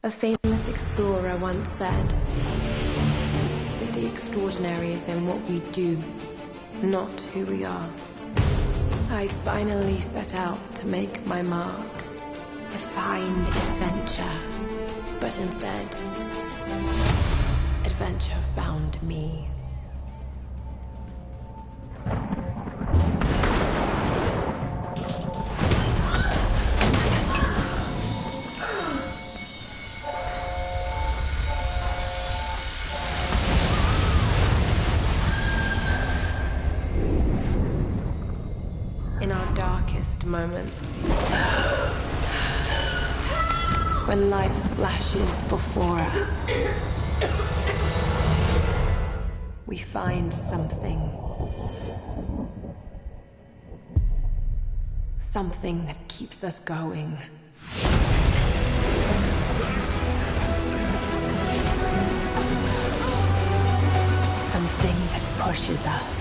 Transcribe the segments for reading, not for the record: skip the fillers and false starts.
A famous explorer once said that the extraordinary is in what we do, not who we are. I finally set out to make my mark, to find adventure, but instead, adventure found me. In our darkest moments, when life flashes before us, we find something that keeps us going. Something that pushes us.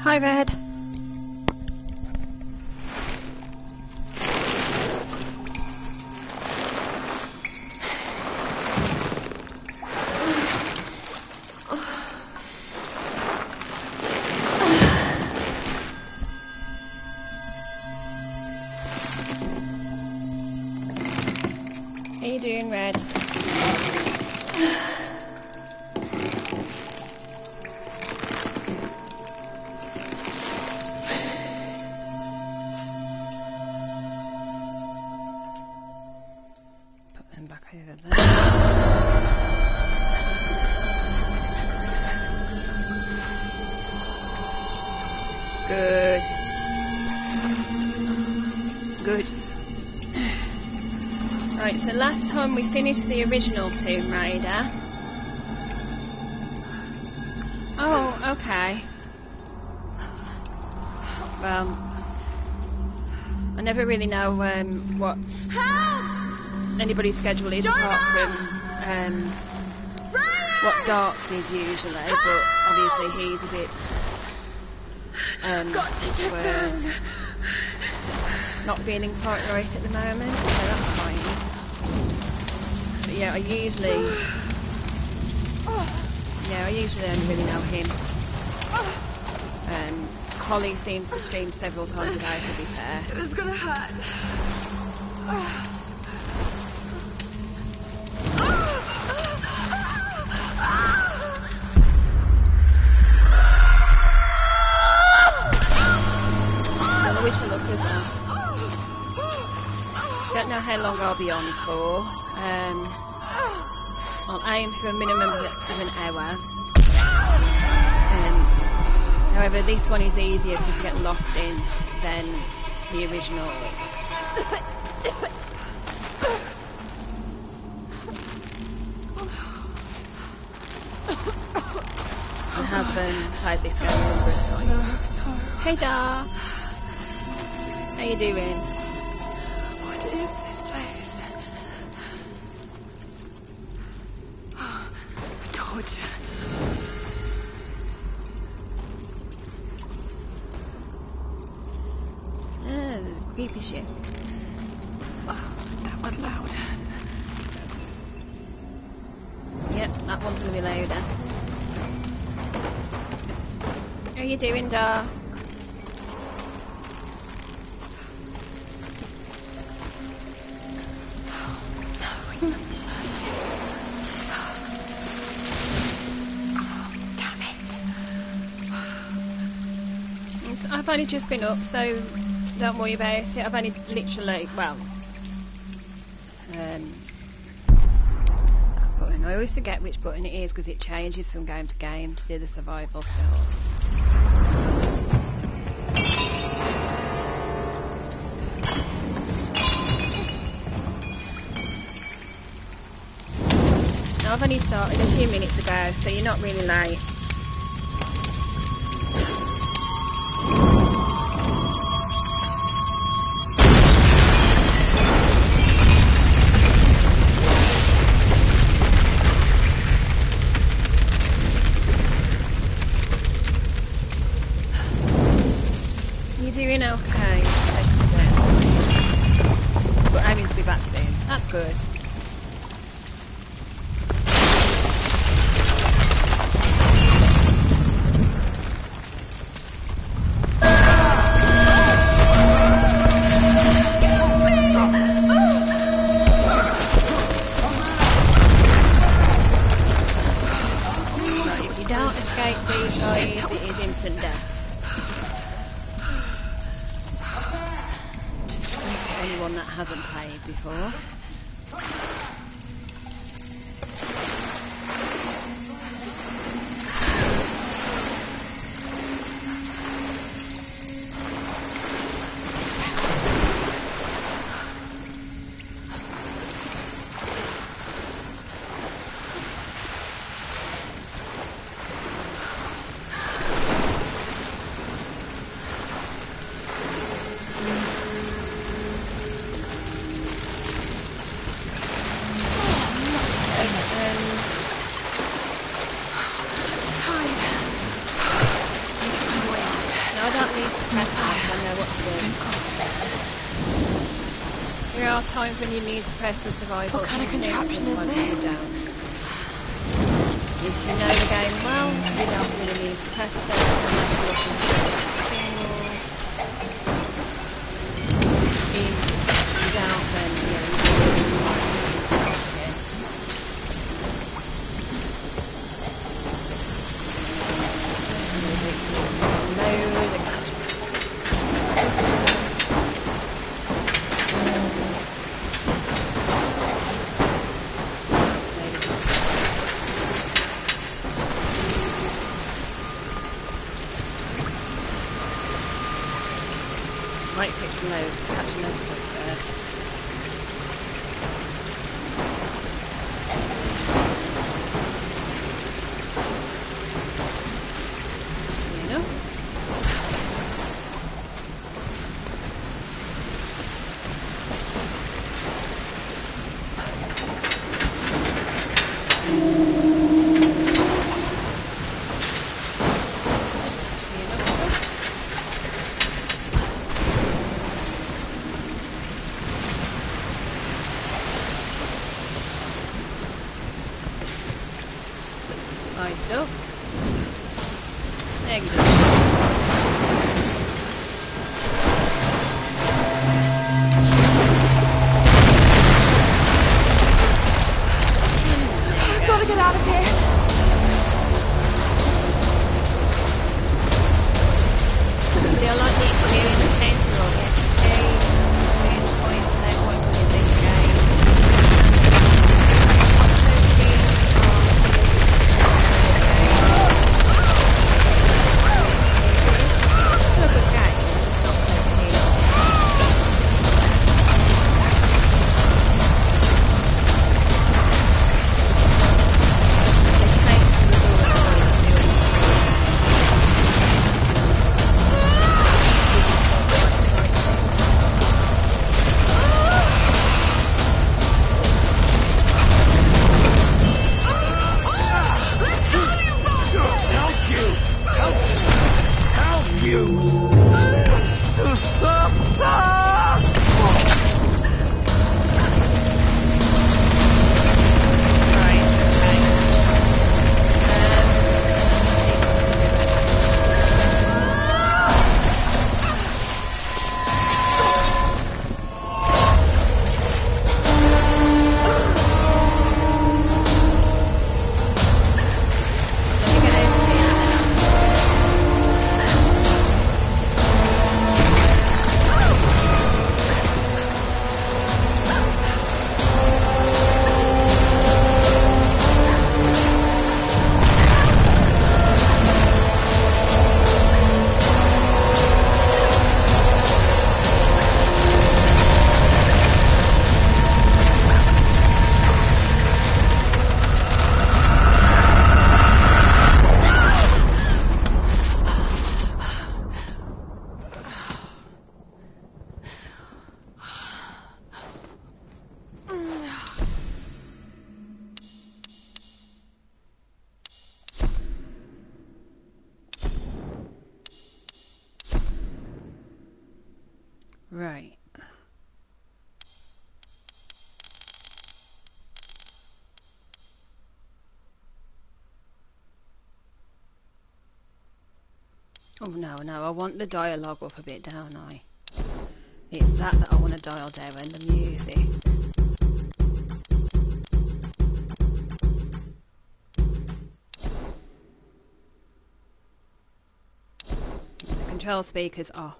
Hi, Red. How you doing, Red? Over there. Good. Good. Right, so last time we finished the original Tomb Raider. Oh, okay. Well, I never really know what anybody's schedule is apart from what Dark's is usually, but obviously he's a bit not feeling quite right at the moment, so that's fine. But yeah, I usually only really know him. Holly seems to stream several times a day, to be fair. It was gonna hurt. Don't know how long I'll be on for. I'll aim for a minimum of an hour. However, this one is easier for me to get lost in than the original. I have played this game a number of times. Hey, Dar. How you doing? What is this place? deep is she? Oh, that was loud. Yep, that one's going to be louder. How are you doing, Dark? No, you must have heard it. Oh, damn it. I've only just been up, so don't worry about it. I've only literally, well, button. I always forget which button it is because it changes from game to game to do the survival stuff. Now I've only started a few minutes ago, so you're not really late. Doing okay. Excellent. But aiming to be back soon. That's good. Right, if you don't escape these guys, it is instant death. Anyone that hasn't played before. There are times when you need to press the survival. What kind of contraption is this? Down. If you know the game well, you don't really need to press it unless you're looking for things. If you don't, then you know, might fix the load, catch the load first. You know? Still. There you go. I've got to get out of here. See, I like the experience of counting all the XP, experience points, and everyone can in this game. Oh no, I want the dialogue up a bit, don't I? It's that I want to dial down, and the music. The control speaker's off.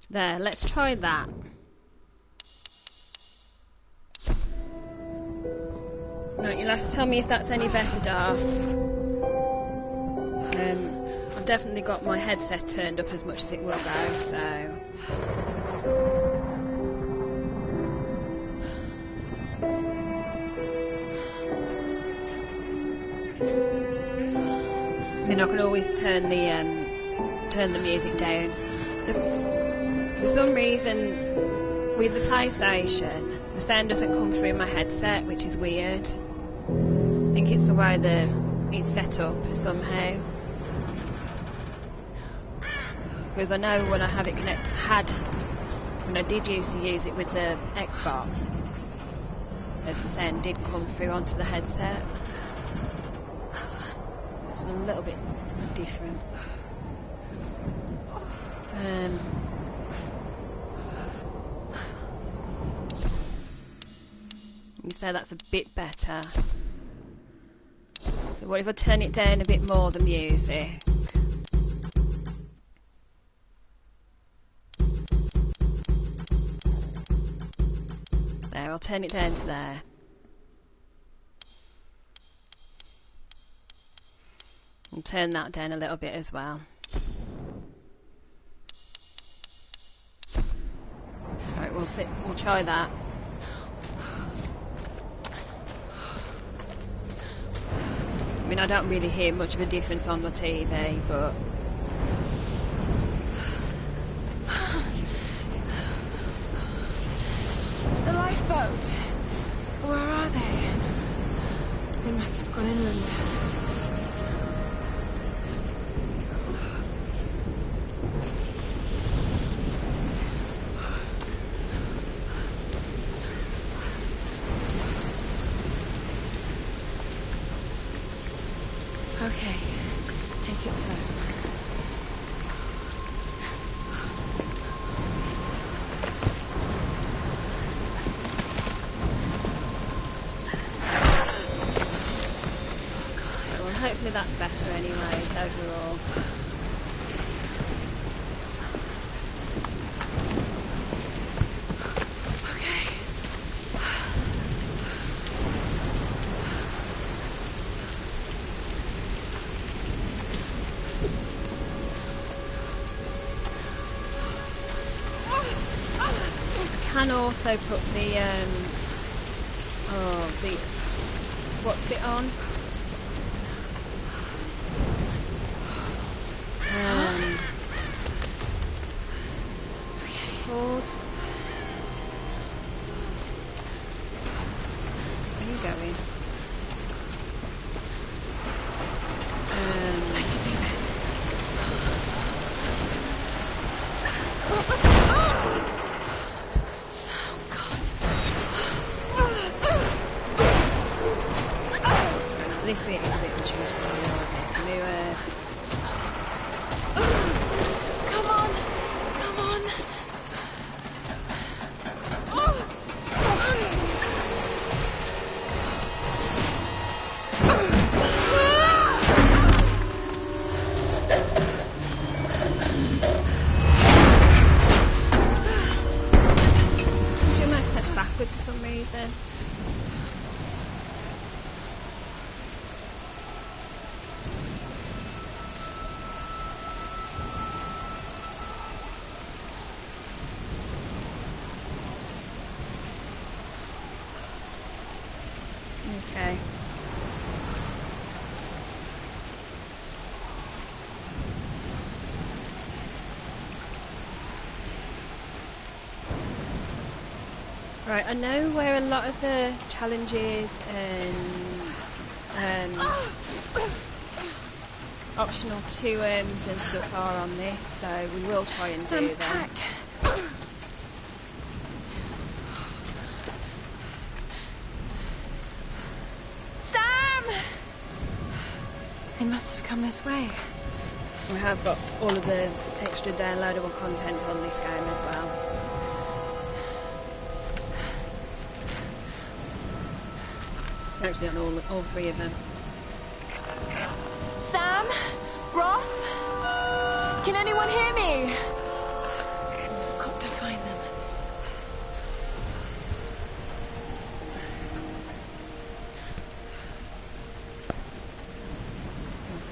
There, let's try that. Right, you'll have to tell me if that's any better, Dar. I've definitely got my headset turned up as much as it will go, so... I mean, I can always turn the music down. For some reason, with the PlayStation, the sound doesn't come through my headset, which is weird. I think it's the way that it's set up somehow. Because I know when I have it when I did used to use it with the Xbox, as the sound did come through onto the headset. It's a little bit different. You say that's a bit better. So what if I turn it down a bit more, the music? There, I'll turn it down to there. And turn that down a little bit as well. Right, we'll try that. I mean, I don't really hear much of a difference on the TV, but... The lifeboat! Where are they? They must have gone inland. Okay, take it slow. Well, hopefully that's better anyways, overall. Can also put the what's it on? Hold. Where are you going? I can do that. So this bit is a bit unusual. Okay, so we Come on! Come on! Your mouse steps backwards for some reason. Okay. Right, I know where a lot of the challenges and optional 2Ms and stuff are on this, so we will try and do them. Sam! must have come this way. We have got all of the extra downloadable content on this game as well. Actually on all three of them. Sam? Roth? Can anyone hear me? I've got to find them.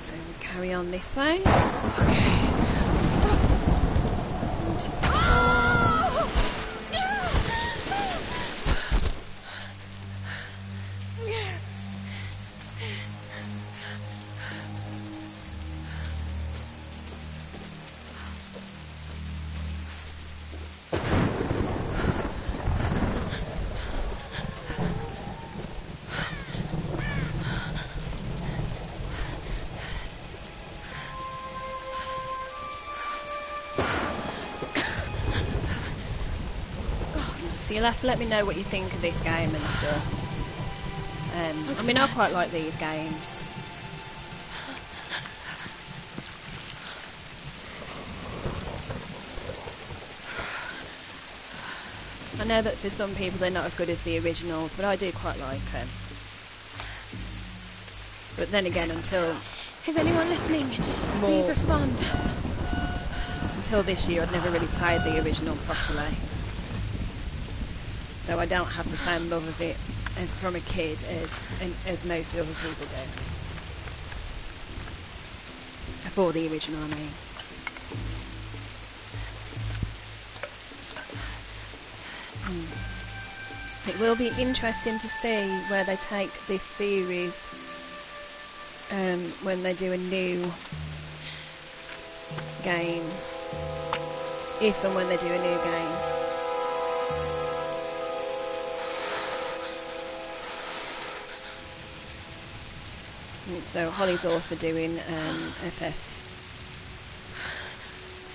So we carry on this way. Okay. So you'll have to let me know what you think of this game and stuff. I mean, I quite like these games. I know that for some people they're not as good as the originals, but I do quite like them. But then again, until... Is anyone listening? Please respond. Until this year, I'd never really played the original properly. So I don't have the same love of it from a kid as most other people do. For the original, I mean. It will be interesting to see where they take this series when they do a new game. If and when they do a new game. So Holly's also doing FF4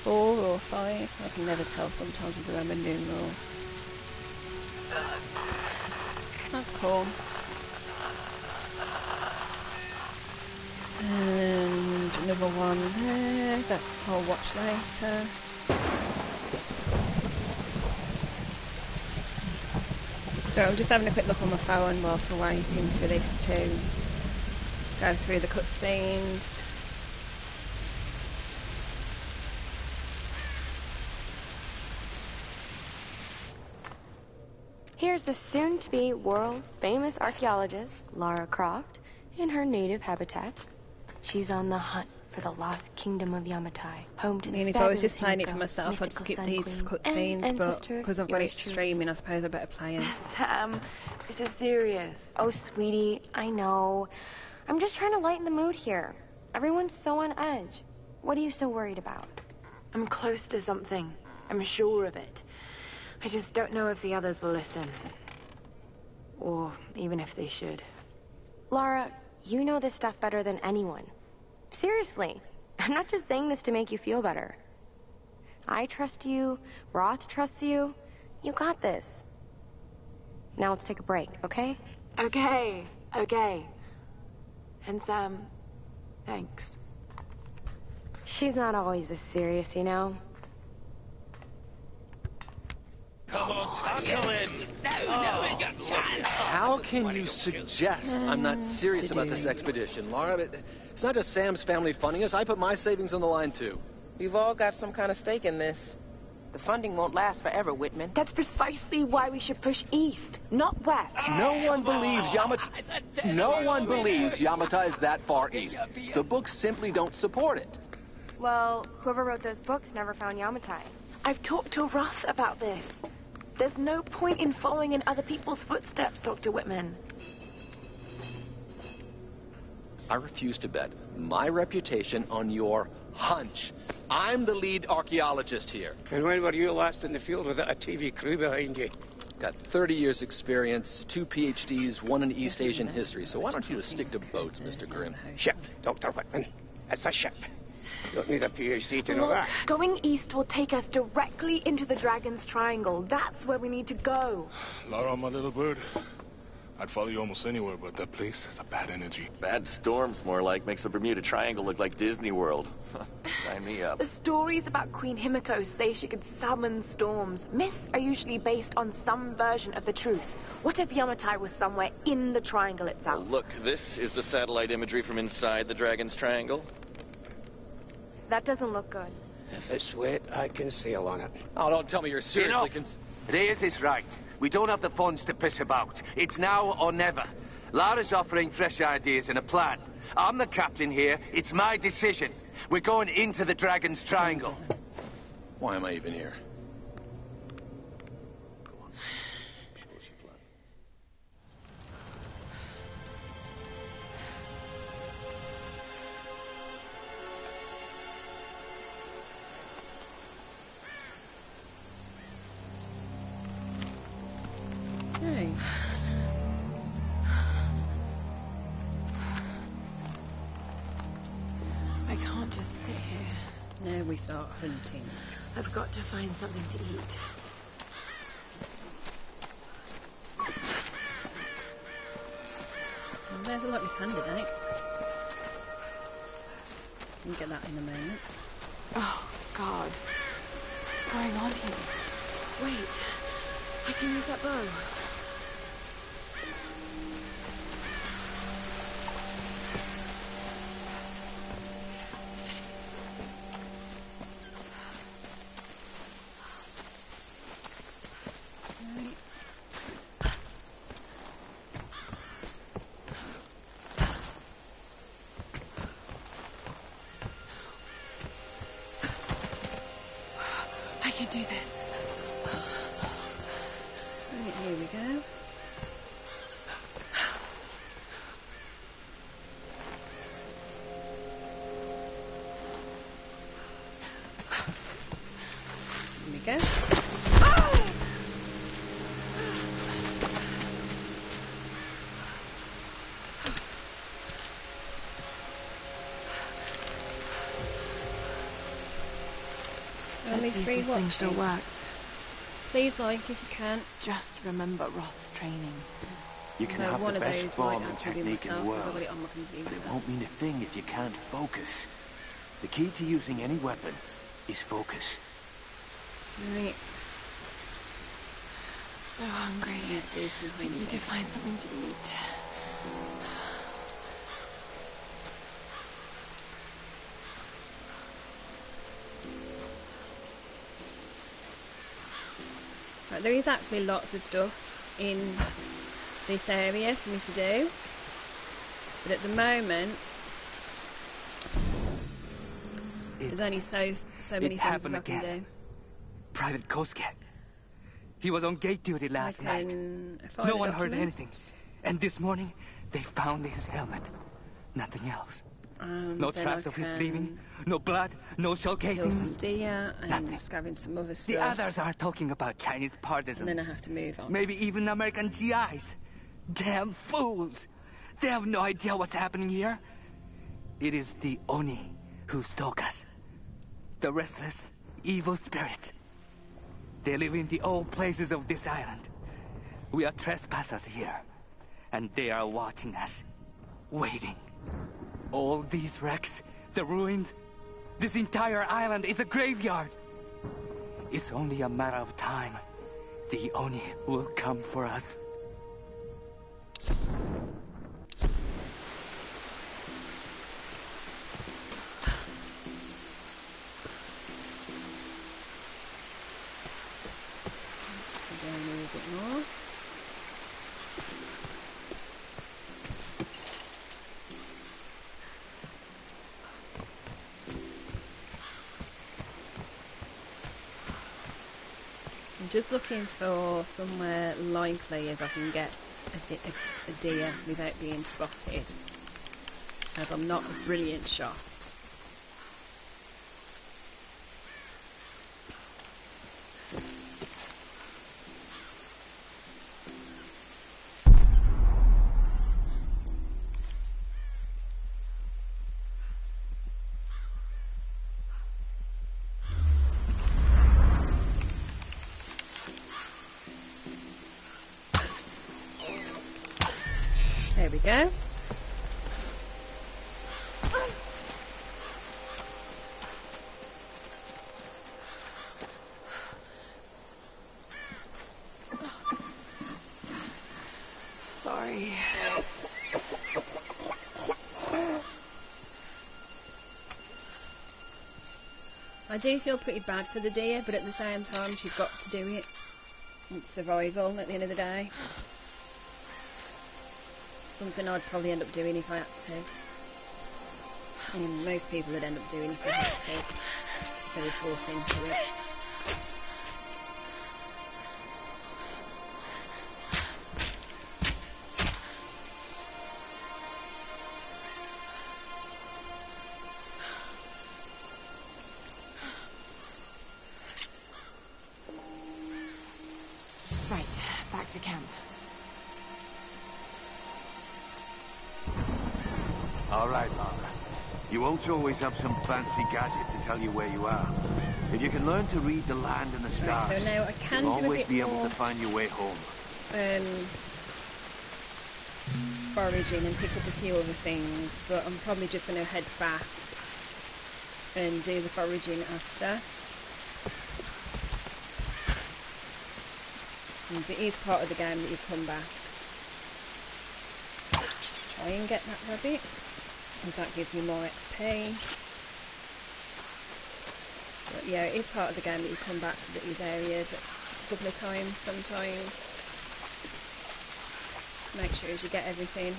or 5. I can never tell sometimes with the Roman numerals. That's cool. And another one there that I'll watch later. So I'm just having a quick look on my phone whilst we're waiting for this to go through the cutscenes. Here's the soon-to-be world-famous archaeologist, Lara Croft, in her native habitat. She's on the hunt for the lost kingdom of Yamatai, home to If I was just playing it for myself, I'd skip these cutscenes, but because I've got it streaming, I suppose I better play them. Sam, this is serious. Oh, sweetie, I know. I'm just trying to lighten the mood here. Everyone's so on edge. What are you so worried about? I'm close to something. I'm sure of it. I just don't know if the others will listen. Or even if they should. Lara, you know this stuff better than anyone. Seriously, I'm not just saying this to make you feel better. I trust you, Roth trusts you. You got this. Now let's take a break, okay? Okay. And Sam, thanks. She's not always this serious, you know? Come on, tackle him! No, it's your chance! How can you suggest I'm not serious about this expedition, Laura? It's not just Sam's family funding us. I put my savings on the line, too. We've all got some kind of stake in this. The funding won't last forever, Whitman. That's precisely why we should push east, not west. No one believes Yamatai is that far east. The books simply don't support it. Well, whoever wrote those books never found Yamatai. I've talked to Roth about this. There's no point in following in other people's footsteps, Dr. Whitman. I refuse to bet my reputation on your hunch. I'm the lead archaeologist here. And when were you last in the field without a TV crew behind you? Got 30 years experience, 2 PhDs, 1 in East Asian history. So why don't you just stick to boats, Mr. Grimm? Ship, Dr. Whitman. It's a ship. You don't need a PhD to know Look, that. going east will take us directly into the Dragon's Triangle. That's where we need to go. Laura, my little bird, I'd follow you almost anywhere, but that place has a bad energy. Bad storms, more like. Makes the Bermuda Triangle look like Disney World. Sign me up. The stories about Queen Himiko say she could summon storms. Myths are usually based on some version of the truth. What if Yamatai was somewhere in the triangle itself? Well, look, this is the satellite imagery from inside the Dragon's Triangle. That doesn't look good. If it's wet, I can sail on it. Oh, don't tell me you're seriously Reyes is right. We don't have the funds to piss about. It's now or never. Lara's offering fresh ideas and a plan. I'm the captain here. It's my decision. We're going into the Dragon's Triangle. Why am I even here? I can't just sit here. Now we start hunting. I've got to find something to eat. Well, there's a likely candidate. We'll get that in a moment. Oh, God. What's going on here? Wait. I can use that bow. I can do this. Right, here we go. Here we go. Only Let's see if three this thing watches. still works. Please like if you can. Just remember Roth's training. You can No, have one the of best those form might and actually be technique in the myself because I've got world, it on my computer. but it won't mean a thing if you can't focus. The key to using any weapon is focus. Right. So hungry. Need to do some I need to hunting. find something to eat. Right, there is actually lots of stuff in this area for me to do, but at the moment there's only so many things as I can do. Private Kosuke. He was on gate duty last night. Find No a one heard document. anything. And this morning, they found his helmet. Nothing else. No then tracks I of his can leaving. No blood. No shell kill casings. some deer and Nothing. scavenge some other The stuff. others are talking about Chinese partisans. And then I have to move on. Maybe even American GIs. Damn fools. They have no idea what's happening here. It is the Oni who stalk us. The restless, evil spirits. They live in the old places of this island. We are trespassers here. And they are watching us. Waiting. All these wrecks, the ruins, this entire island is a graveyard. It's only a matter of time. The Oni will come for us. So go a little bit more. I'm just looking for somewhere likely as I can get a deer without being spotted, as I'm not a brilliant shot. go. Sorry. I do feel pretty bad for the deer, but at the same time she's got to do it. It's survival at the end of the day. Something I'd probably end up doing if I had to. I mean, most people would end up doing if they had to. If they were forced into it. Right, back to camp. All right, Lara. You won't always have some fancy gadget to tell you where you are. If you can learn to read the land and the stars, Right, so now I can you'll do a always bit be able more, to find your way home. Foraging and pick up a few other things, but I'm probably just going to head back and do the foraging after. Because it is part of the game that you come back. Try and get that rabbit, because that gives me more XP. But yeah, it is part of the game that you come back to these areas a couple of times sometimes. Make sure as you get everything.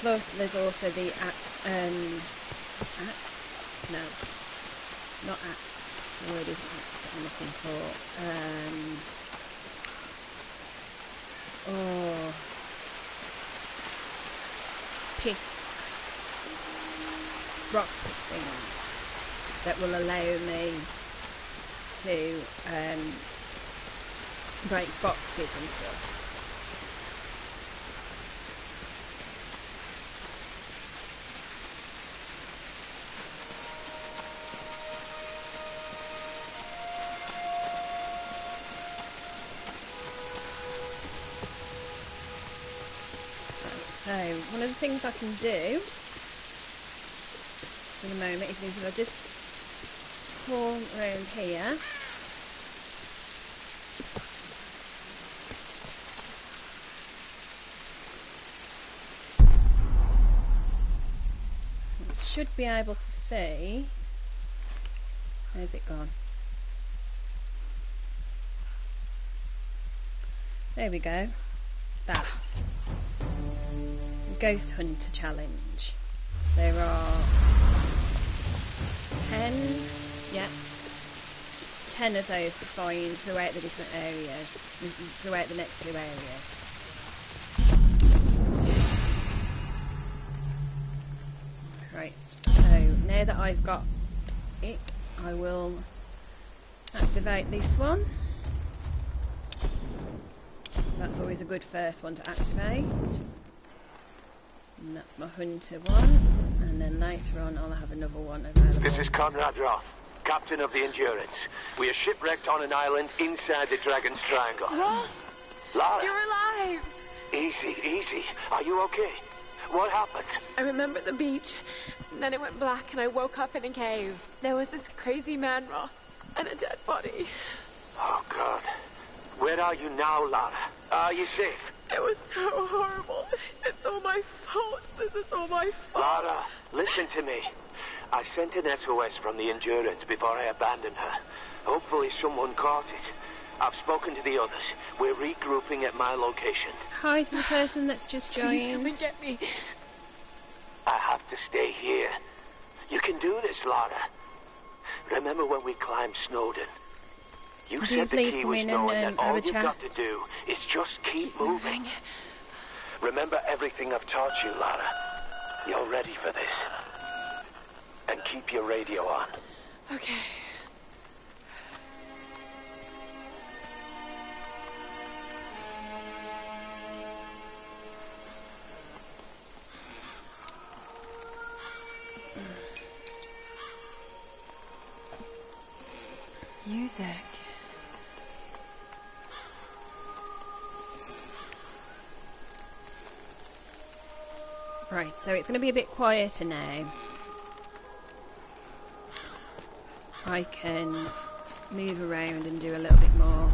Plus there's also the axe? No. Not axe. The word isn't axe that I'm looking for. Pick. Rock thing that will allow me to break boxes and stuff. So, one of the things I can do in a moment is if I just pull around here, I should be able to see. Where's it gone? There we go. That. Ghost Hunter Challenge. There are 10 of those to find throughout the different areas, throughout the next 2 areas. Right, so now that I've got it, I will activate this one. That's always a good first one to activate. And that's my hunter one, and then later on I'll have another one available. This is Conrad Roth, captain of the Endurance. We are shipwrecked on an island inside the Dragon's Triangle. Roth! Lara! You're alive! Easy, easy. Are you okay? What happened? I remember the beach, and then it went black and I woke up in a cave. There was this crazy man, Roth, and a dead body. Oh, God. Where are you now, Lara? Are you safe? It was so horrible. It's all my fault. This is all my fault. Lara, listen to me. I sent an SOS from the Endurance before I abandoned her. Hopefully someone caught it. I've spoken to the others. We're regrouping at my location. Hi to the person that's just joined. Please come and get me. I have to stay here. You can do this, Lara. Remember when we climbed Snowdon? You said the key was knowing that all you've got to do is just keep moving. Remember everything I've taught you, Lara. You're ready for this. And keep your radio on. Okay. Music. Right, so it's going to be a bit quieter now. I can move around and do a little bit more.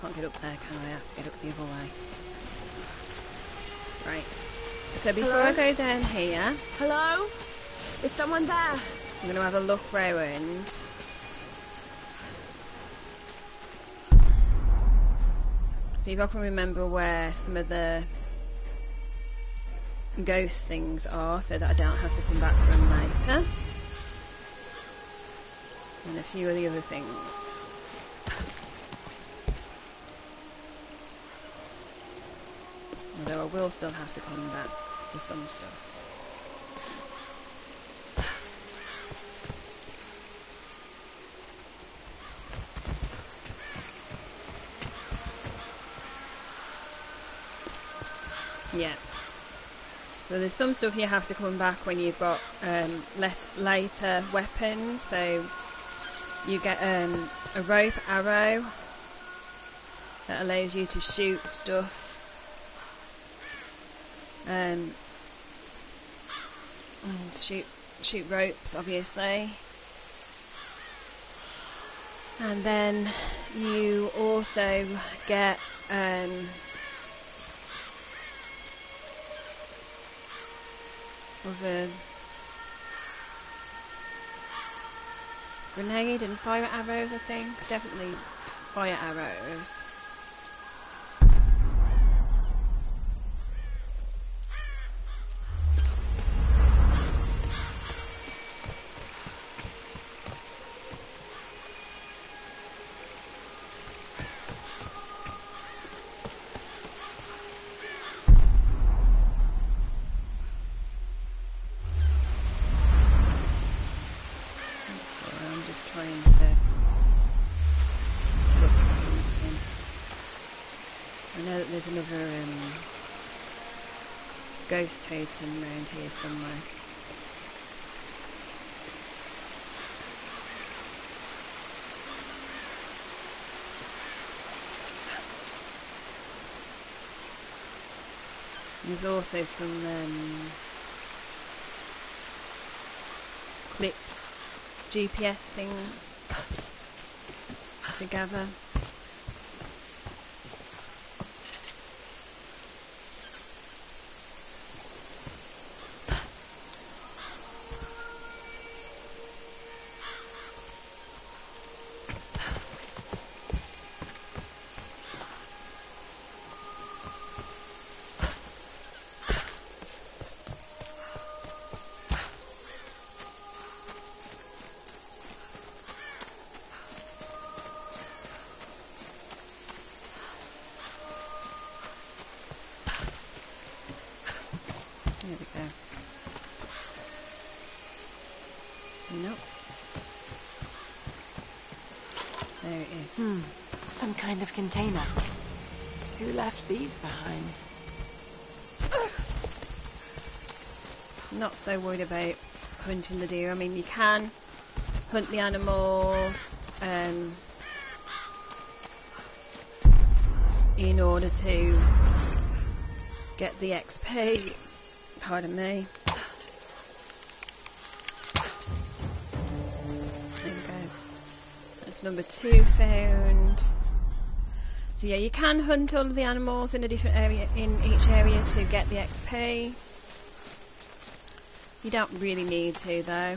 Can't get up there, can I? I have to get up the other way. Right. So before I go down here... Hello? Is someone there? I'm going to have a look round. See if I can remember where some of the ghost things are, so that I don't have to come back for them later. And a few of the other things. Although I will still have to come back for some stuff. Yeah. So there's some stuff you have to come back when you've got later weapons. So you get a rope arrow that allows you to shoot stuff. And shoot ropes, obviously. And then you also get other grenade and fire arrows, I think. Definitely fire arrows. There's another ghost totem around here somewhere. There's also some clips, GPS things to gather. There we go. Nope. There it is. Some kind of container. Who left these behind? Not so worried about hunting the deer. I mean, you can hunt the animals in order to get the XP. Pardon me. There we go. That's number 2 found. So yeah, you can hunt all of the animals in a different area, in each area, to get the XP. You don't really need to, though.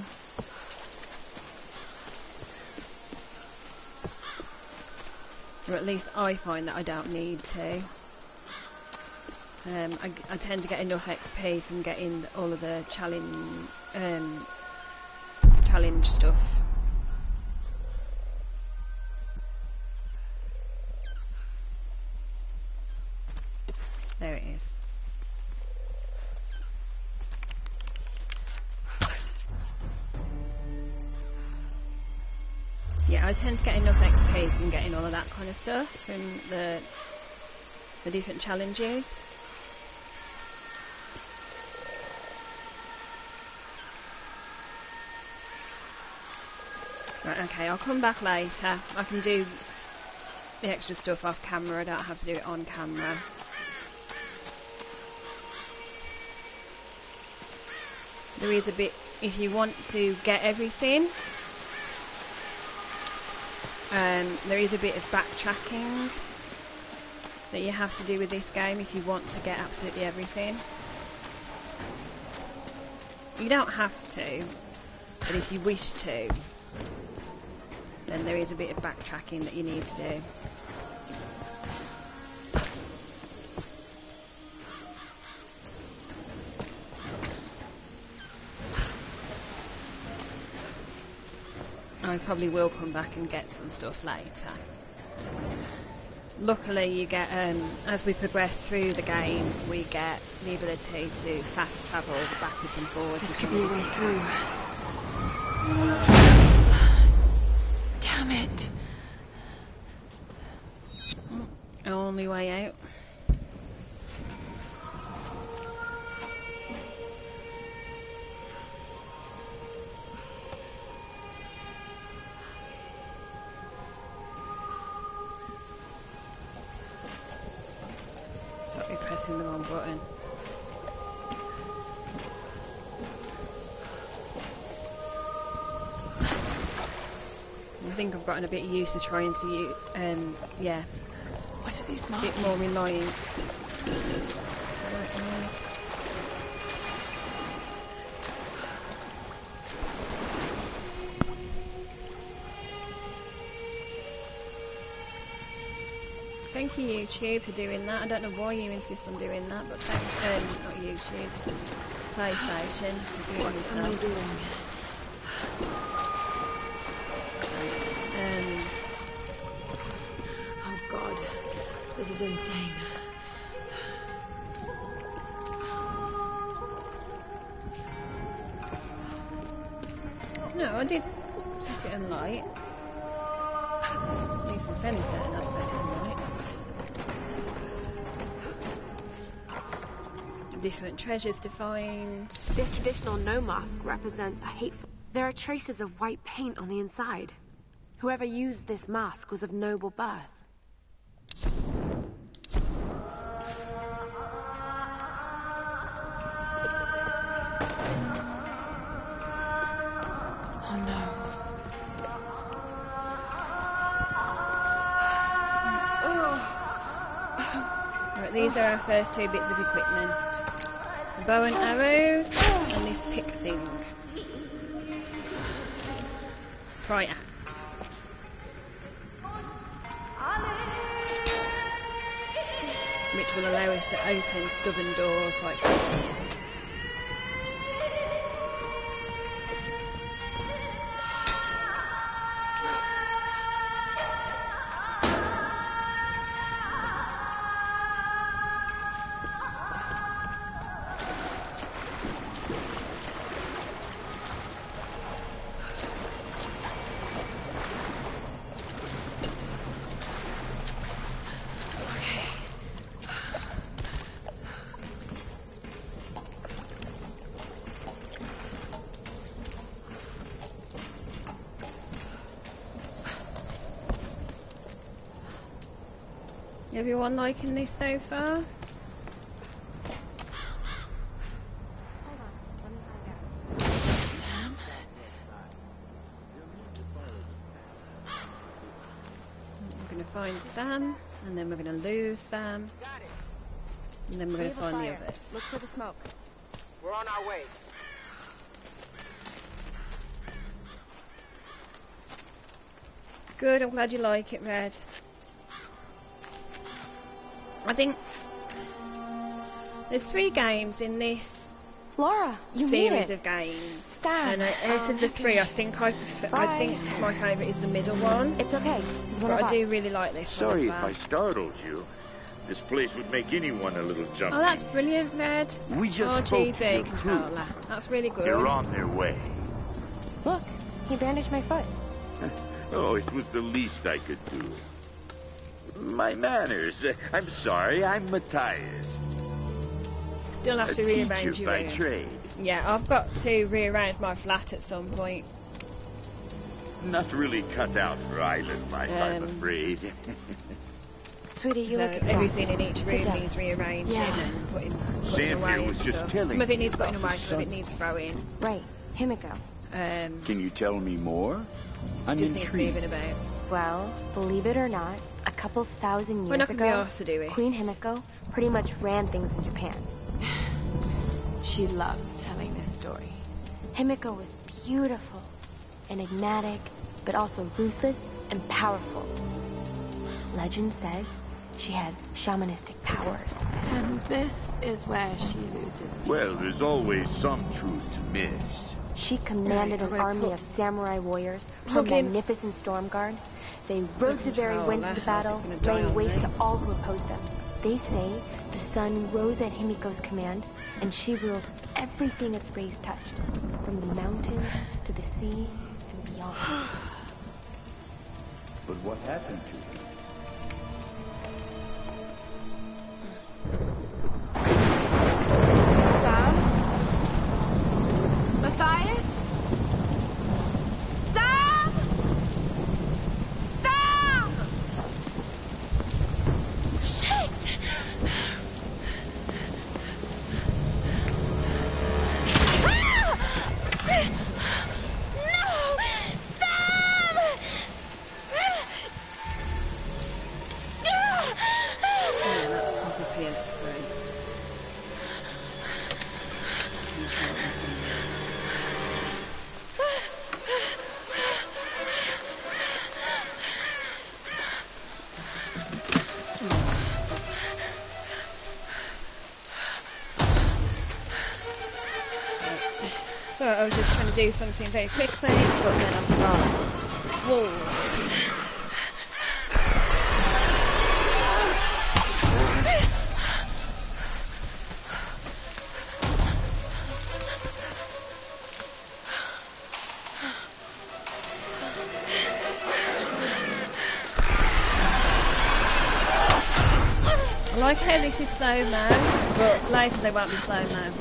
Or at least I find that I don't need to. I tend to get enough XP from getting all of the challenge stuff. There it is. Yeah, I tend to get enough XP from getting all of that kind of stuff from the different challenges. Right, okay, I'll come back later. I can do the extra stuff off camera. I don't have to do it on camera. There is a bit, if you want to get everything, there is a bit of backtracking that you have to do with this game if you want to get absolutely everything. You don't have to, but if you wish to, then there is a bit of backtracking that you need to do. I probably will come back and get some stuff later. Luckily you get, as we progress through the game, we get the ability to fast travel backwards and forwards. This could be a way through. Damn it. Only way out. Sorry, pressing the wrong button. I think I've gotten a bit used to trying to use, yeah. What are these A markings? bit more reliant. Thank you, YouTube, for doing that. I don't know why you insist on doing that, but thanks, not YouTube, PlayStation, for doing What am I doing? Oh God, this is insane. No, I did set it in light. Need some fence there and I'll set it in light. Different treasures to find. This traditional no mask represents a hateful... There are traces of white paint on the inside. Whoever used this mask was of noble birth. Oh no. Right, these are our first two bits of equipment. The bow and arrows and this pick thing. Pry axe. Which will allow us to open stubborn doors like this. Everyone liking this so far? Sam? We're going to find Sam, and then we're going to lose Sam, and then we're going to find the others. Look for the smoke. We're on our way. Good, I'm glad you like it, Red. I think there's 3 games in this Laura, you made series it. of games, Sam, and out of the 3, I think I think my favourite is the middle one. It's okay. He's one But of I us. do really like this Sorry one if as I well. startled you. This place would make anyone a little jumpy. Oh, that's brilliant, Red. We just spoke to your RGB crew. controller. That's really good. They're on their way. Look, he bandaged my foot. Oh, it was the least I could do. My manners. I'm sorry, I'm Matthias. Still have A to rearrange teacher your by room. trade. Yeah, I've got to rearrange my flat at some point. Not really cut out for island life, I'm afraid. Sweetie, you look exhausted. Everything in each room needs rearranging and putting Sam away here was and just stuff. telling Some of it me needs putting about away, his some of it son. needs throwing. Right. Himiko. Can you tell me more? I'm Just needs intrigued. moving about. Well, believe it or not, a couple thousand We're years not going to be ago, asked to do it. Queen Himiko pretty much ran things in Japan. She loves telling this story. Himiko was beautiful, enigmatic, but also ruthless and powerful. Legend says she had shamanistic powers. And this is where she loses. Well, there's always some truth to miss. She commanded an army of samurai warriors, her magnificent storm guard. They rode the very winds of the battle, laying waste to all who opposed them. They say the sun rose at Himiko's command, and she ruled everything its rays touched, from the mountains to the sea and beyond. But what happened to her? Sam? Matthias? Sam! Sam! Shit! No! Sam! Yeah, that's proper PS3. So I was just trying to do something very quickly, but then I've got walls. I like how this is slow-mo, but later they won't be slow-mo.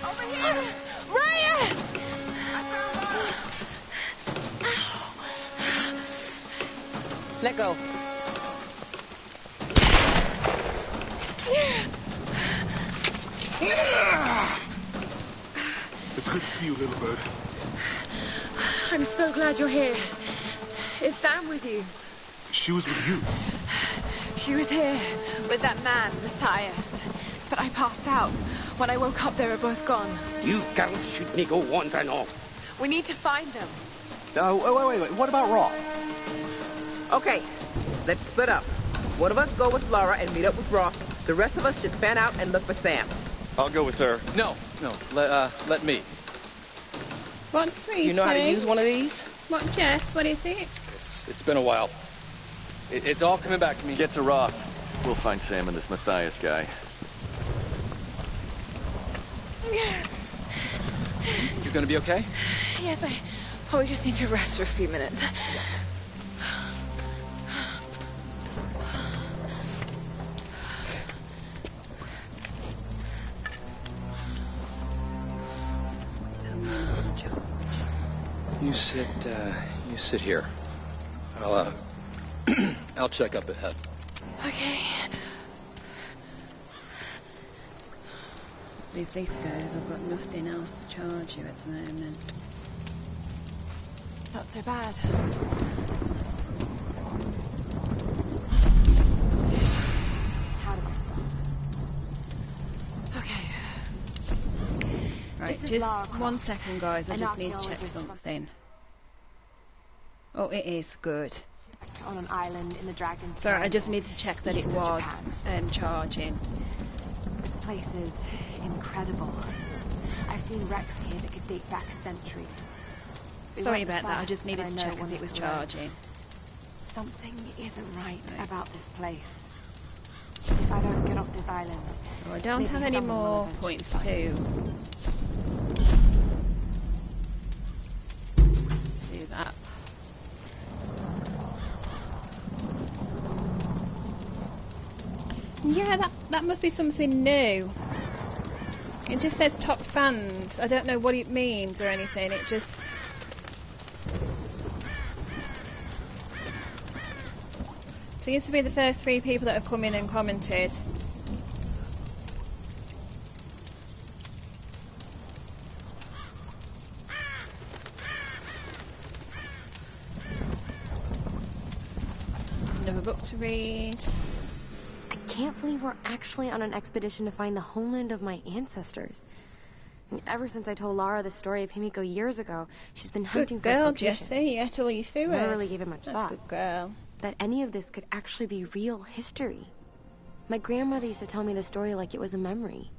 Over here! Raya! Let go. It's good to see you, little bird. I'm so glad you're here. Is Sam with you? She was with you. She was here with that man, Matthias. But I passed out. When I woke up, they were both gone. You girls shouldn't go wandering off. We need to find them. Oh, wait. What about Raw? Okay, let's split up. One of us go with Laura and meet up with Roth. The rest of us should fan out and look for Sam. I'll go with her. No. Let me. What's 3, You know how to use one of these? What, Jess? What is it? It's been a while. It's all coming back to me. Get to Roth. We'll find Sam and this Matthias guy. You're gonna be okay? Yes, I probably just need to rest for a few minutes. You sit here. I'll check up ahead. Okay. If this goes, I've got nothing else to charge you at the moment. Not so bad. How do I start? Okay. Right, This is just Lara 1 second, guys. I an just need to check archaeologist from- something. Oh, it is good. On an island in the Dragon's Sorry, I just Triangle, need to check that it east of was Japan. charging. This place is incredible. I've seen wrecks here that could date back centuries. We Sorry went about that. I fast, just needed and to I know check as one it was of the roads. charging. Something isn't right about this place. If I don't get off this island, Oh, I don't maybe have any someone will more eventually points find to Do that. Yeah, that must be something new. It just says top fans. I don't know what it means or anything. It just... Seems to be the first 3 people that have come in and commented. Another book to read. I can't believe we're actually on an expedition to find the homeland of my ancestors. Ever since I told Lara the story of Himiko years ago, she's been hunting Good girl, for location. Jesse. You ate all your food. Never really gave it much That's thought. Good girl. That any of this could actually be real history. My grandmother used to tell me the story like it was a memory.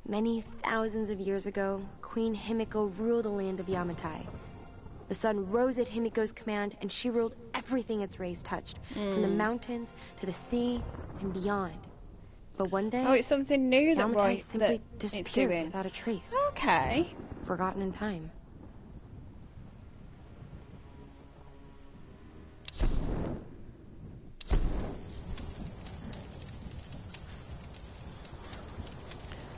Many thousands of years ago, Queen Himiko ruled the land of Yamatai. The sun rose at Himiko's command, and she ruled everything its rays touched, from the mountains to the sea and beyond. But one day, it's something new that Yamatai simply disappeared without a trace. Okay. Forgotten in time.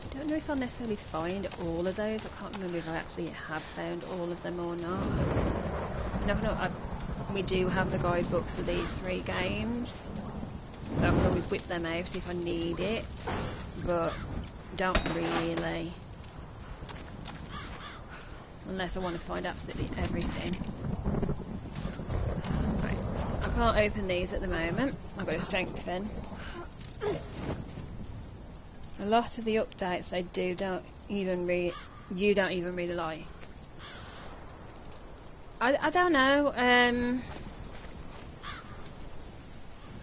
I don't know if I'll necessarily find all of those. I can't remember if I actually have found all of them or not. We do have the guidebooks of these 3 games, so I can always whip them out if I need it, but don't really, unless I want to find absolutely everything. Right. I can't open these at the moment. I've got to strengthen. A lot of the updates you don't even really like. I don't know.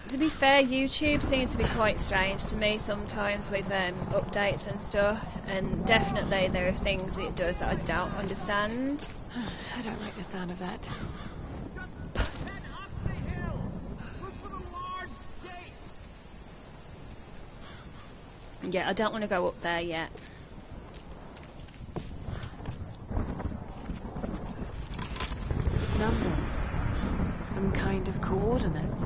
To be fair, YouTube seems to be quite strange to me sometimes with updates and stuff, and definitely there are things it does that I don't understand. I don't like the sound of that. Yeah, I don't want to go up there yet. Numbers. Some kind of coordinates.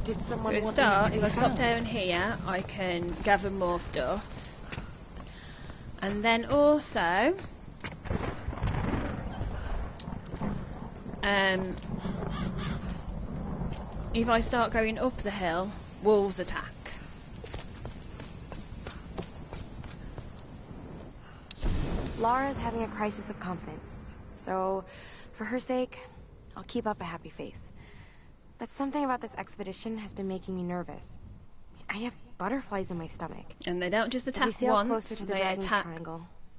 Did someone For a want start, these if to I be stop found? down here, I can gather more stuff. And then also... if I start going up the hill, wolves attack. Lara's having a crisis of confidence. So, for her sake, I'll keep up a happy face. But something about this expedition has been making me nervous. I have butterflies in my stomach. And they don't just attack once, they attack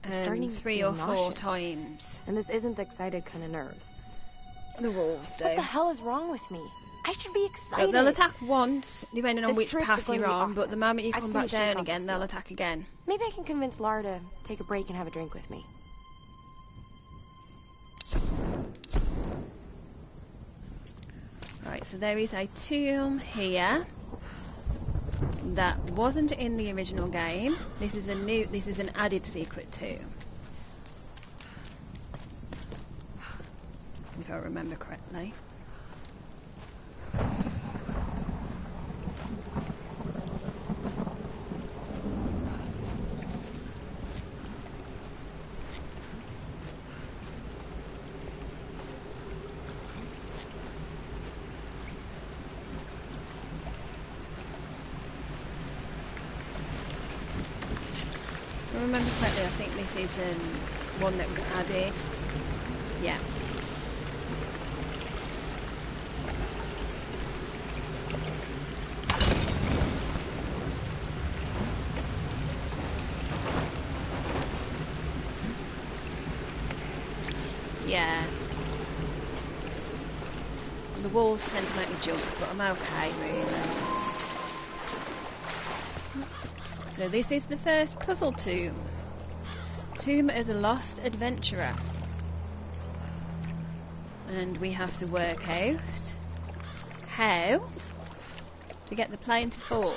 3 or 4 times. And this isn't the excited kind of nerves. The wolves do. What the hell is wrong with me? I should be excited. So they'll attack once, depending on which path you're on, awesome. but the moment you come back down again, they'll attack again. Maybe I can convince Lara to take a break and have a drink with me. Right, so there is a tomb here that wasn't in the original game. This is an added secret tomb, if I remember correctly. If I remember correctly, I think this is one that was added. Yeah. Yeah. The walls tend to make me jump, but I'm okay, really. So this is the first puzzle tomb. Tomb of the Lost Adventurer. And we have to work out how to get the plane to fall.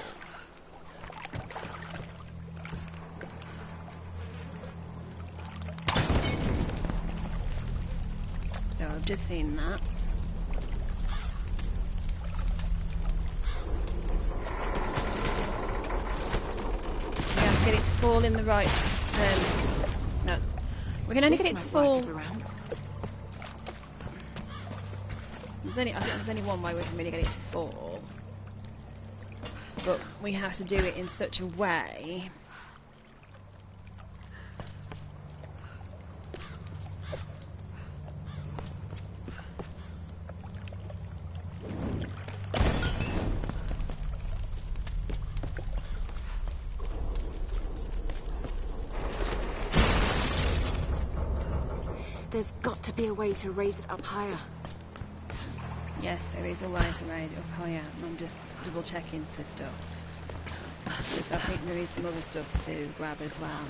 I've just seen that. We have to get it to fall in the right... no. We can only get it to fall... I think there's only one way we can really get it to fall. But we have to do it in such a way... There's got to be a way to raise it up higher. Yes, there is a way to raise it up higher. I'm just double checking some stuff. Because I think there is some other stuff to grab as well.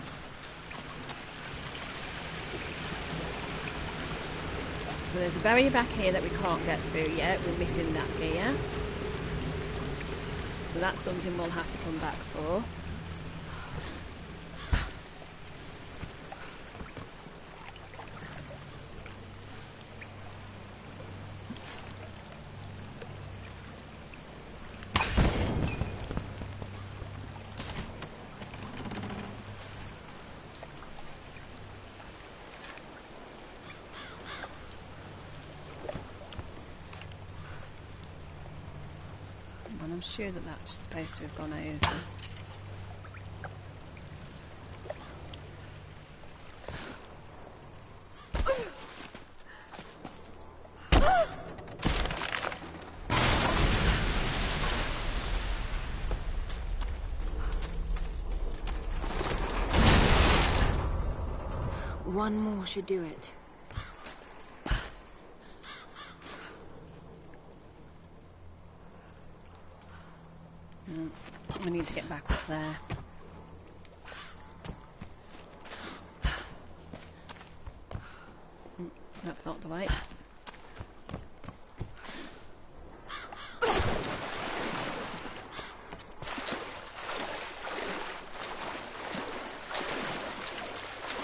So there's a barrier back here that we can't get through yet. We're missing that gear. So that's something we'll have to come back for. I'm sure that that's supposed to have gone over. One more should do it. We need to get back up there. That's not the way.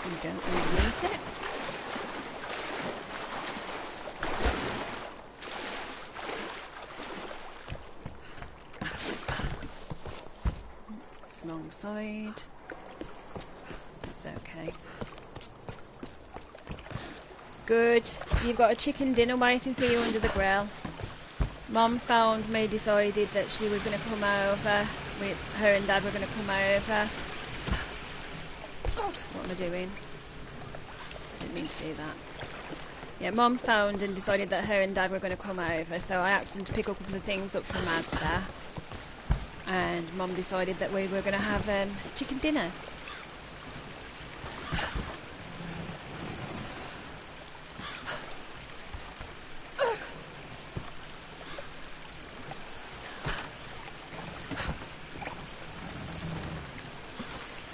We don't underneath it. Wrong side. That's okay. Good. You've got a chicken dinner waiting for you under the grill. Mum found me, decided that she was going to come over. Her and Dad were going to come over. What am I doing? Didn't mean to do that. Yeah, Mum found and decided that her and Dad were going to come over, so I asked them to pick up a couple of things up from Asda. And Mum decided that we were going to have chicken dinner.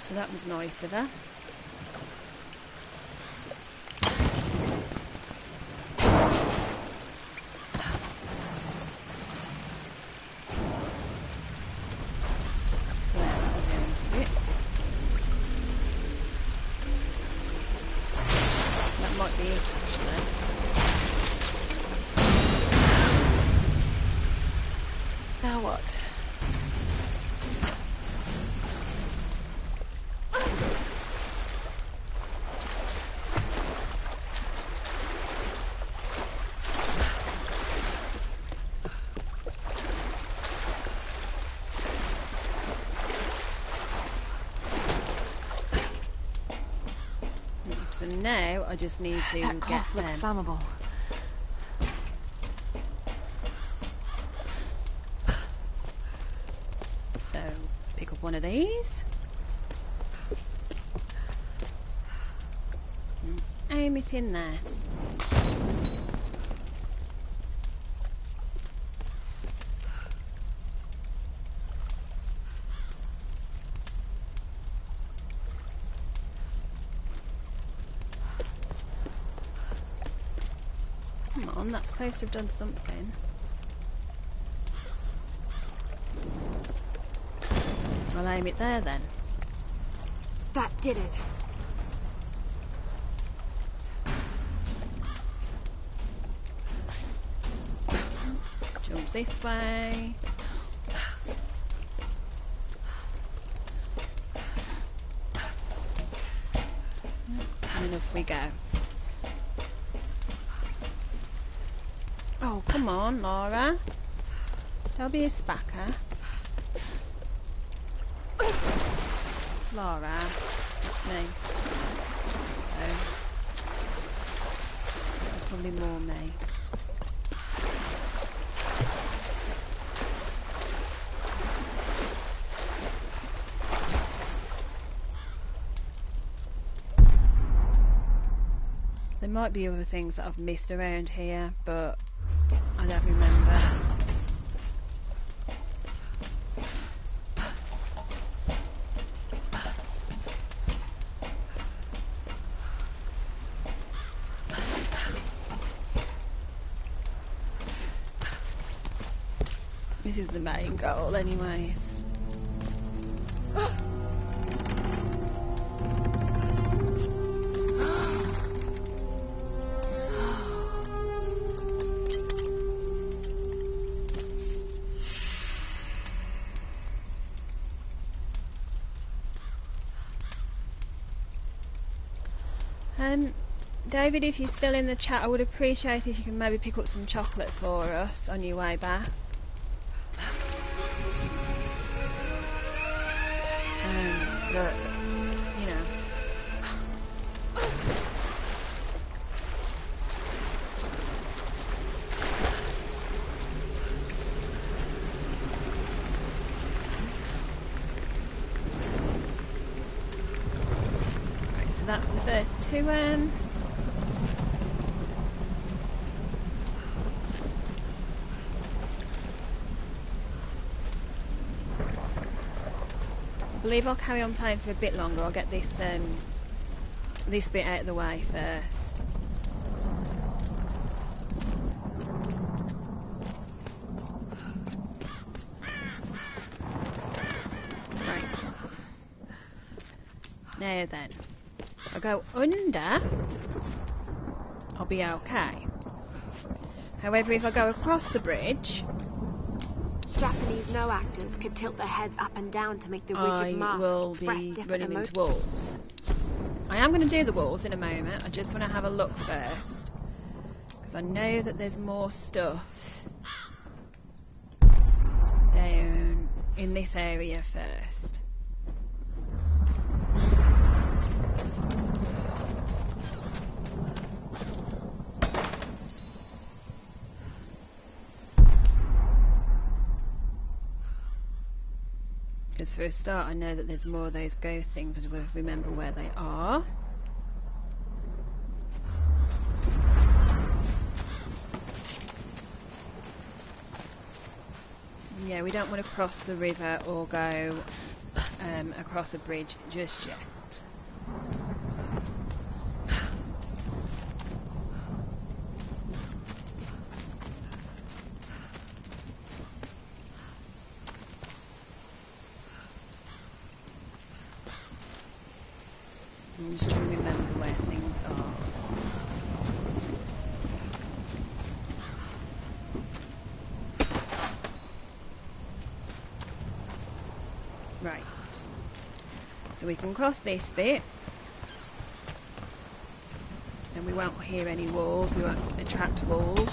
So that was nice of her. So now I just need to that get looks them. flammable. So pick up one of these. Aim it in there. Come on, that's supposed to have done something. I'll aim it there then. That did it. jumps this way. And off we go. Oh, come on, Laura. Don't be a spacker. Laura, it's me. Oh. It's probably more me. There might be other things that I've missed around here, but I don't remember. This is the main goal anyways. David, if you're still in the chat, I would appreciate if you can maybe pick up some chocolate for us on your way back. But, you know. Right, so that's the first two. I believe I'll carry on playing for a bit longer. I'll get this this bit out of the way first. Right. Now then, if I go under, I'll be okay. However, if I go across the bridge, Japanese no actors could tilt their heads up and down to make the rigid mask I will express be different running emotions. into walls. I am going to do the walls in a moment. I just want to have a look first, because I know that there's more stuff down in this area first. Because for a start, I know that there's more of those ghost things. I just have to remember where they are. Yeah, we don't want to cross the river or go across a bridge just yet. I'm just trying to remember where things are. Right. So we can cross this bit. And we won't hear any walls, we won't attract walls.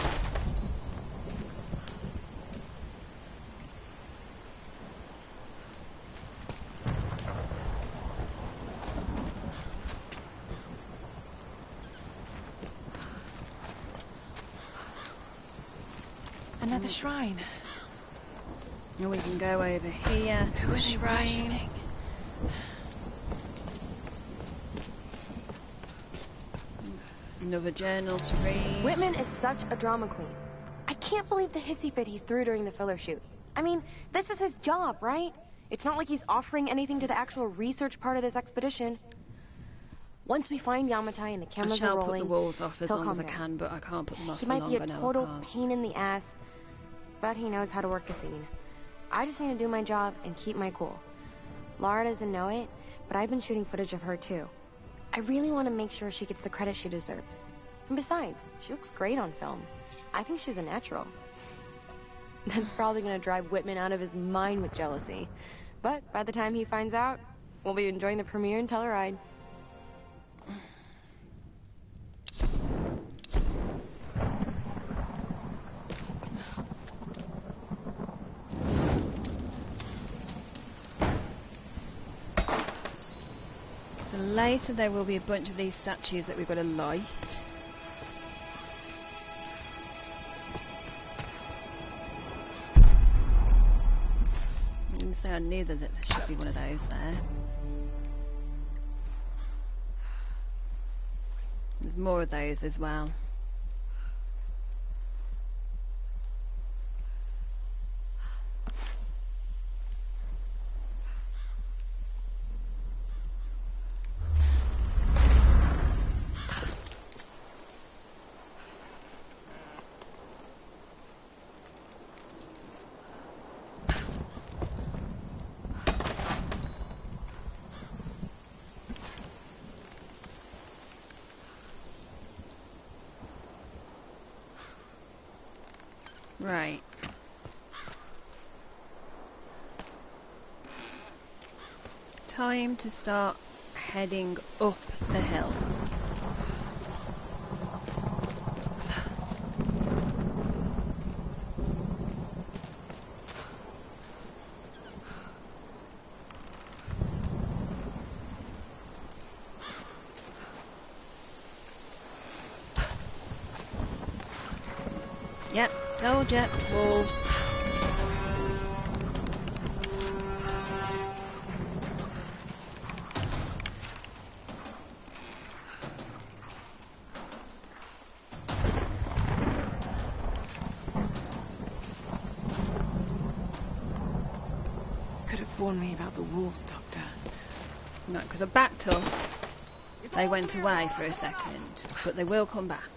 Another shrine. And we can go over here to the shrine. Another journal to read. Whitman is such a drama queen. I can't believe the hissy fit he threw during the filler shoot. I mean, this is his job, right? It's not like he's offering anything to the actual research part of this expedition. Once we find Yamatai and the cameras are rolling, I shall put the walls off as long as I calm down. can, but I can't put them off He for might be longer. a No, I total can't. pain in the ass, but he knows how to work the scene. I just need to do my job and keep my cool. Laura doesn't know it, but I've been shooting footage of her too. I really want to make sure she gets the credit she deserves. And besides, she looks great on film. I think she's a natural. That's probably gonna drive Whitman out of his mind with jealousy. But by the time he finds out, we'll be enjoying the premiere in Telluride. So later there will be a bunch of these statues that we've got to light. So I knew that there should be one of those there. There's more of those as well. Right. Time to start heading up the hill. Yep. Told ya, wolves. Could have warned me about the wolves, Doctor. No, because I backed up. They went away for a second, but they will come back.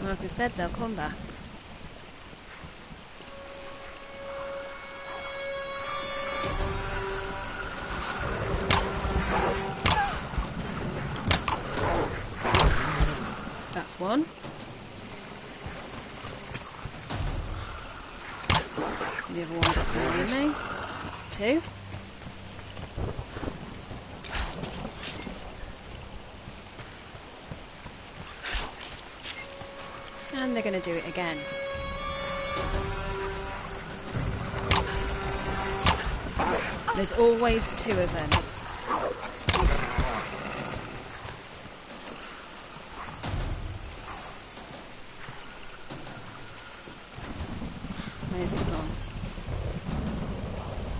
Like I said, they'll come back. That's one. The other one behind me. That's two. And they're going to do it again. There's always two of them. Where's it gone?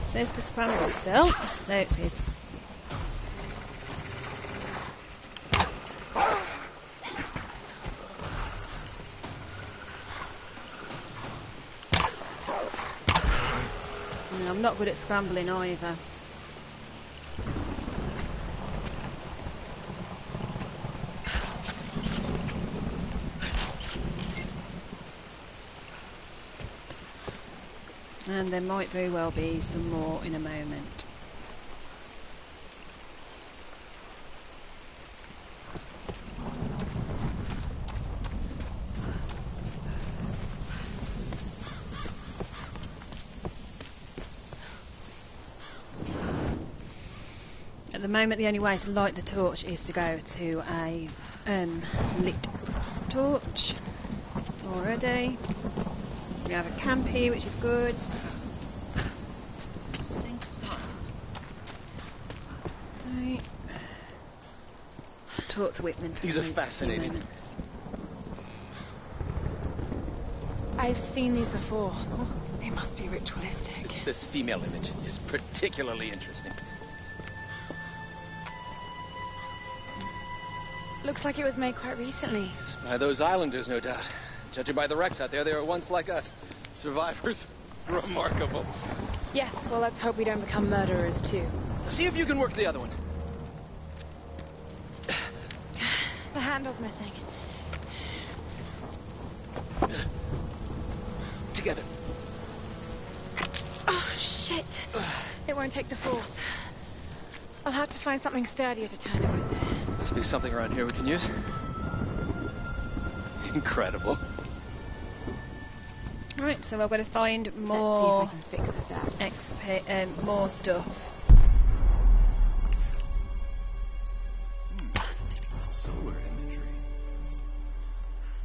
Says to scramble still. There it is. I'm not good at scrambling either. And there might very well be some more in a moment. At the moment, the only way to light the torch is to go to a lit torch already. We have a camp here, which is good. Right. Talk to Whitman. These are fascinating. I've seen these before. They must be ritualistic. This female image is particularly interesting. Looks like it was made quite recently. By those islanders, no doubt. Judging by the wrecks out there, they were once like us. Survivors. Remarkable. Yes, well, let's hope we don't become murderers, too. See if you can work the other one. The handle's missing. Together. Oh, shit. It won't take the force. I'll have to find something sturdier to turn it with. Must be something around here we can use. Incredible. Right, so I've got to find more. Let's see if I can fix this out. More stuff. Solar imagery.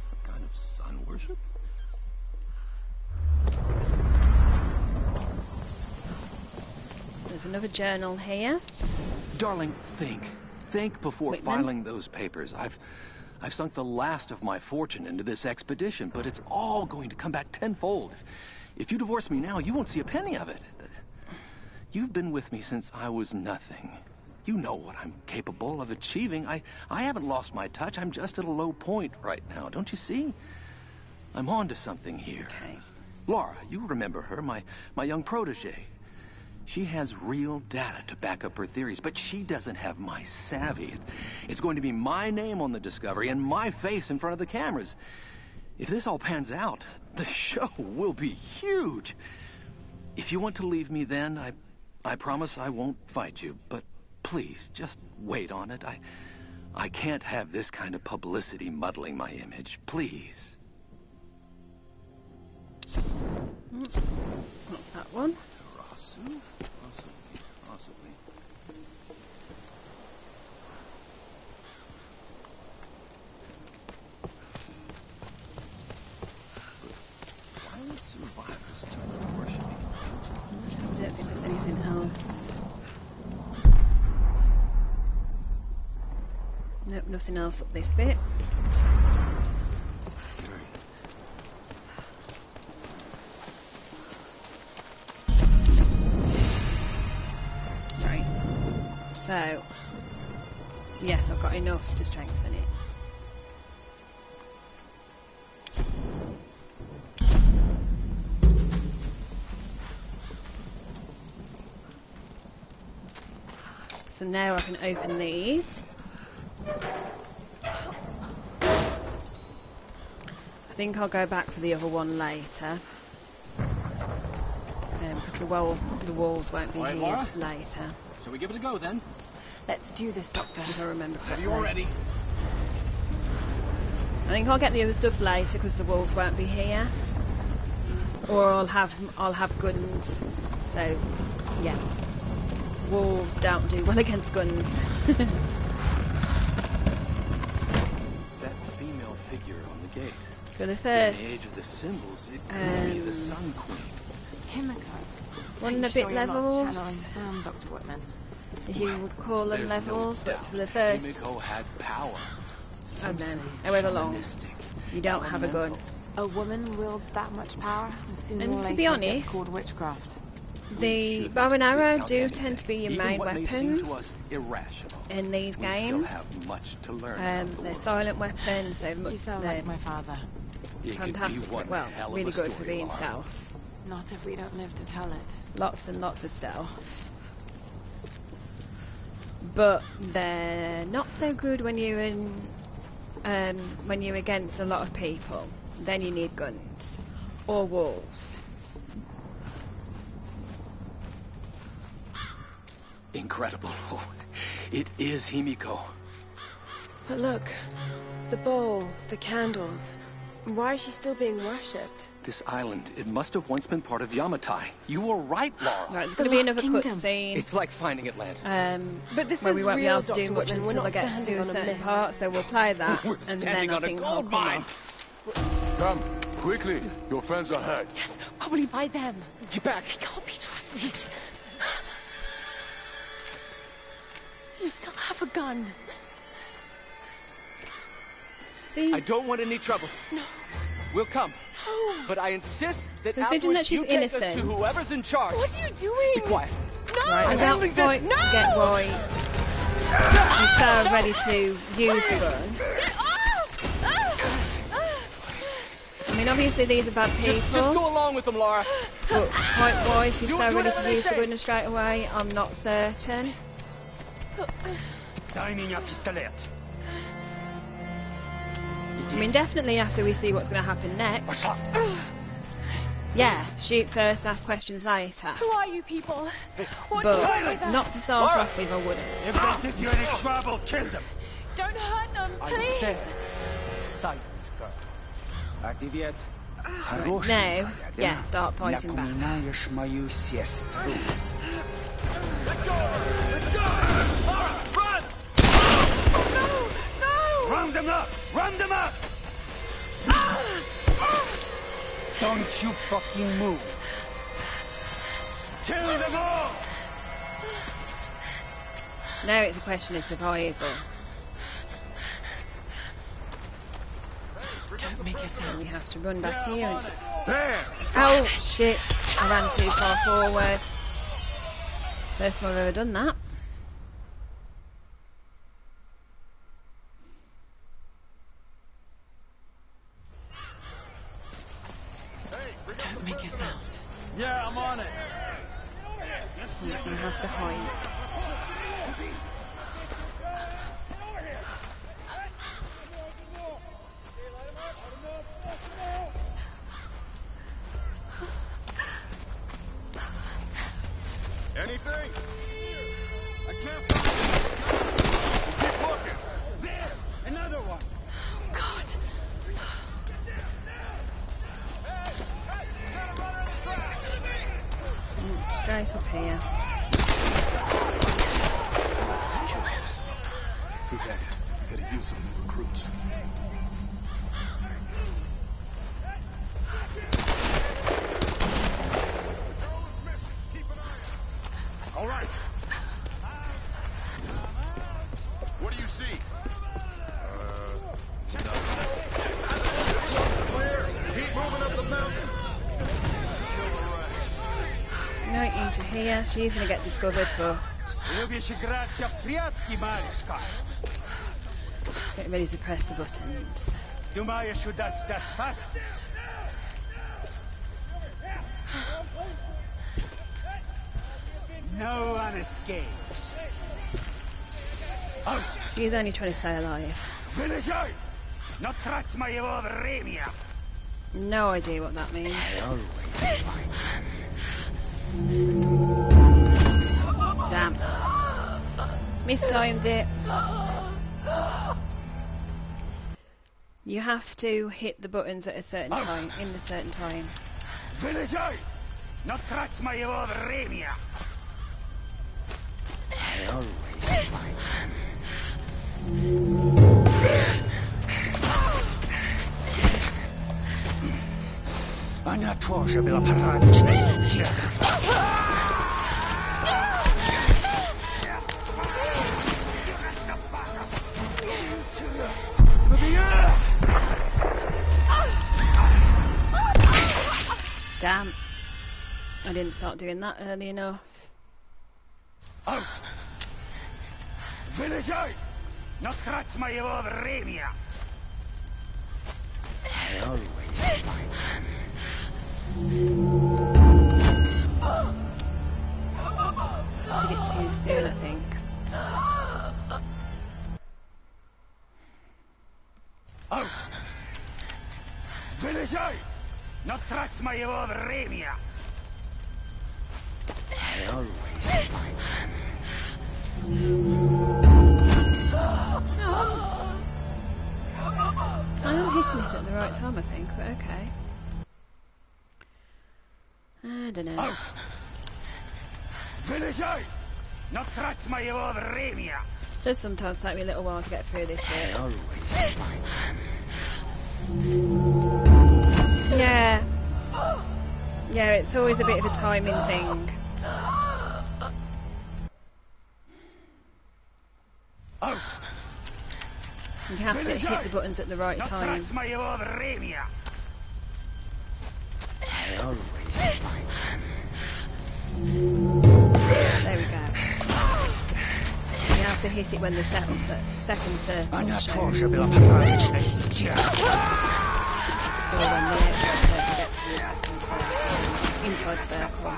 Some kind of sun worship? There's another journal here. Darling, think. Think before Whitman? filing those papers. I've sunk the last of my fortune into this expedition, but it's all going to come back tenfold. If you divorce me now, you won't see a penny of it. You've been with me since I was nothing. You know what I'm capable of achieving. I haven't lost my touch. I'm just at a low point right now. Don't you see? I'm on to something here. Okay. Laura, you remember her, my young protege. She has real data to back up her theories, but she doesn't have my savvy. It's going to be my name on the discovery and my face in front of the cameras. If this all pans out, the show will be huge. If you want to leave me then, I promise I won't fight you. But please, just wait on it. I can't have this kind of publicity muddling my image. Please. What's that one? Possibly. Why would survivors turn to worshiping? I don't think there's anything else. Nope, nothing else up this bit. So, yes, I've got enough to strengthen it. So now I can open these. I think I'll go back for the other one later. Because the walls won't be here Laura? later. Shall we give it a go, then? Let's do this, Doctor. If I remember correctly. Are you all ready? I think I'll get the other stuff later because the wolves won't be here, or I'll have guns. So, yeah, wolves don't do well against guns. That female figure on the gate. For the first, In the age of the symbols, it could be the Sun Queen. Himiko. One and a bit levels. Dr. Whitman. If you would call them levels, but for the first, Himiko had power. and then however long, you don't have a gun. A woman wields that much power, And to be honest, called witchcraft. The bow and arrow do tend to be your main weapons irrational. in these games. Have much to learn They're silent weapons, so You sound like my father. fantastic, well, really good for being stealth. Not if we don't live to tell it. Lots and lots of stealth. But they're not so good when you're in, when you're against a lot of people. Then you need guns or wolves. Incredible. It is Himiko. But look, the bowl, the candles. Why is she still being worshipped? This island, it must have once been part of Yamatai. You were right, Laura. Right, there's going to be another cutscene. It's like finding Atlantis. But this where is we won't be real, able to do Dr. much Whitman. until I get to a certain part, so we'll play that, We're and standing then I on a think gold I'll come mine. off. Come, quickly. Your friends are hurt. Yes, probably by them. Get back. They can't be trusted. You still have a gun. See? I don't want any trouble. No. We'll come. No. But I insist that Considering that afterwards she's you take us innocent. to whoever's in charge. What are you doing? Be quiet. No. Right, I'm at handling that point, this. get right. She's so ready to use the gun. I mean, obviously these are bad people. Just go along with them, Laura. But quite why she's so ready to use the gun straight away, I'm not certain. Дай меня пистолет. I mean, definitely after we see what's going to happen next. Yeah, shoot first, ask questions later. Who are you people? What's But wrong with them? not to start off with, I wouldn't. If they give you any trouble, kill them. Don't hurt them, please. I said, silence, girl. А ты ведь No, yeah, start pointing back. напоминаешь мою сестру. Let go! Laura, run! No! No! Round them up! Round them up! Don't you fucking move. Kill them all! Now it's a question of survival. Don't make it And we have to run back here and... There! Oh, shit. I ran too far forward. First time I've ever done that. Don't make a sound. Yeah, I'm on it. I'm going to have to hide. Anything? I can't find it. Keep looking. There! Another one. God. Straight up here. Too bad. Gotta use some new recruits. All right. What do you see? Clear. Keep moving up the mountain. 19 to here. She's going to get discovered, but Любишь играть в прятки, малышка? get ready to press the buttons. Думаешь, удастся спастись? No one escapes. Out! She's only trying to stay alive. Вылезай! Но трать моего времени! No idea what that means. Damn. Mistimed it. You have to hit the buttons at a certain time, in a certain time. Вылезай! Но трать моего времени! Она тоже была порядочной стервой. Damn. I didn't start doing that early enough. Out! Вылезай! Но трать моего времени! Did it too soon, I think. Out! Вылезай! Но трать моего времени! I'm hitting it at the right time, I think, but okay. I don't know. Out! Вылезай! Но трать моего времени! Does sometimes take me a little while to get through this bit. Yeah. Yeah, it's always a bit of a timing thing. Out! You have to hit the buttons at the right time. трать моего времени! There we go. You have to hit hit it when the second circle shows. Or when the extra circle gets to the second circle. Inside circle.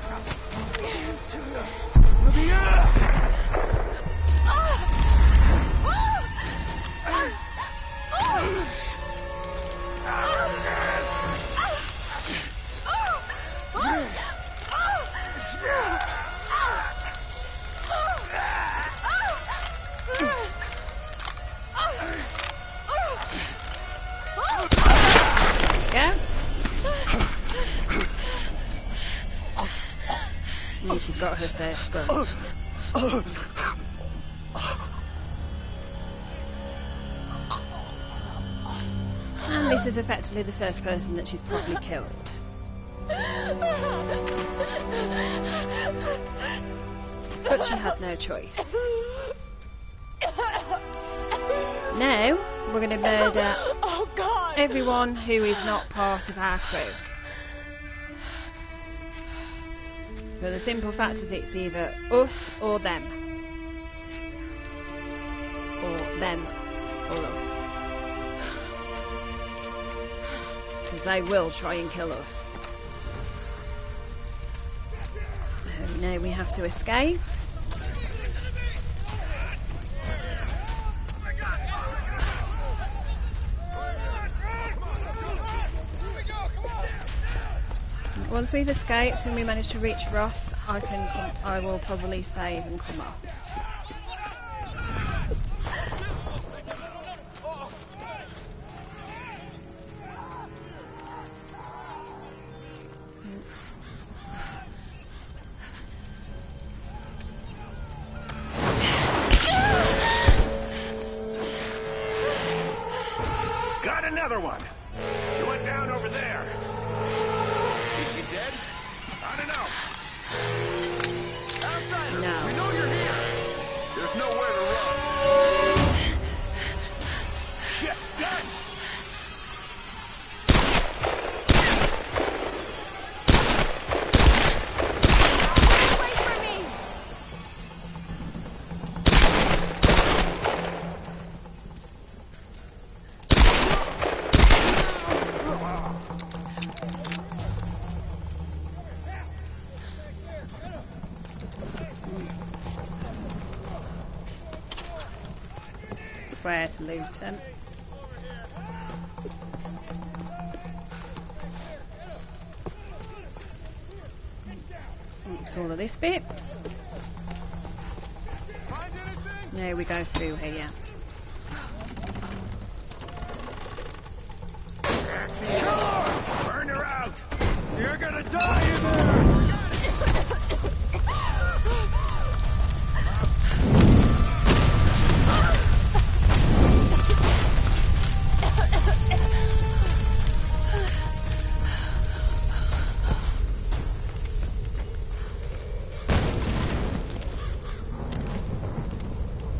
She's got her first gun. And this is effectively the first person that she's probably killed. But she had no choice. Now we're going to murder everyone who is not part of our crew. For the simple fact that it's either us or them. Or them or us. Because they will try and kill us. Now we have to escape. Once we've escaped and we manage to reach Ross, I will probably save and come up. Got another one. She went down over there. Is she dead? I don't know. Outsider, no. We know you're here. There's nowhere to run. Shit, gun! Wait for me! Swear to loot him. That's all of this bit. Now we go through here. Burn her out! You're gonna die in there!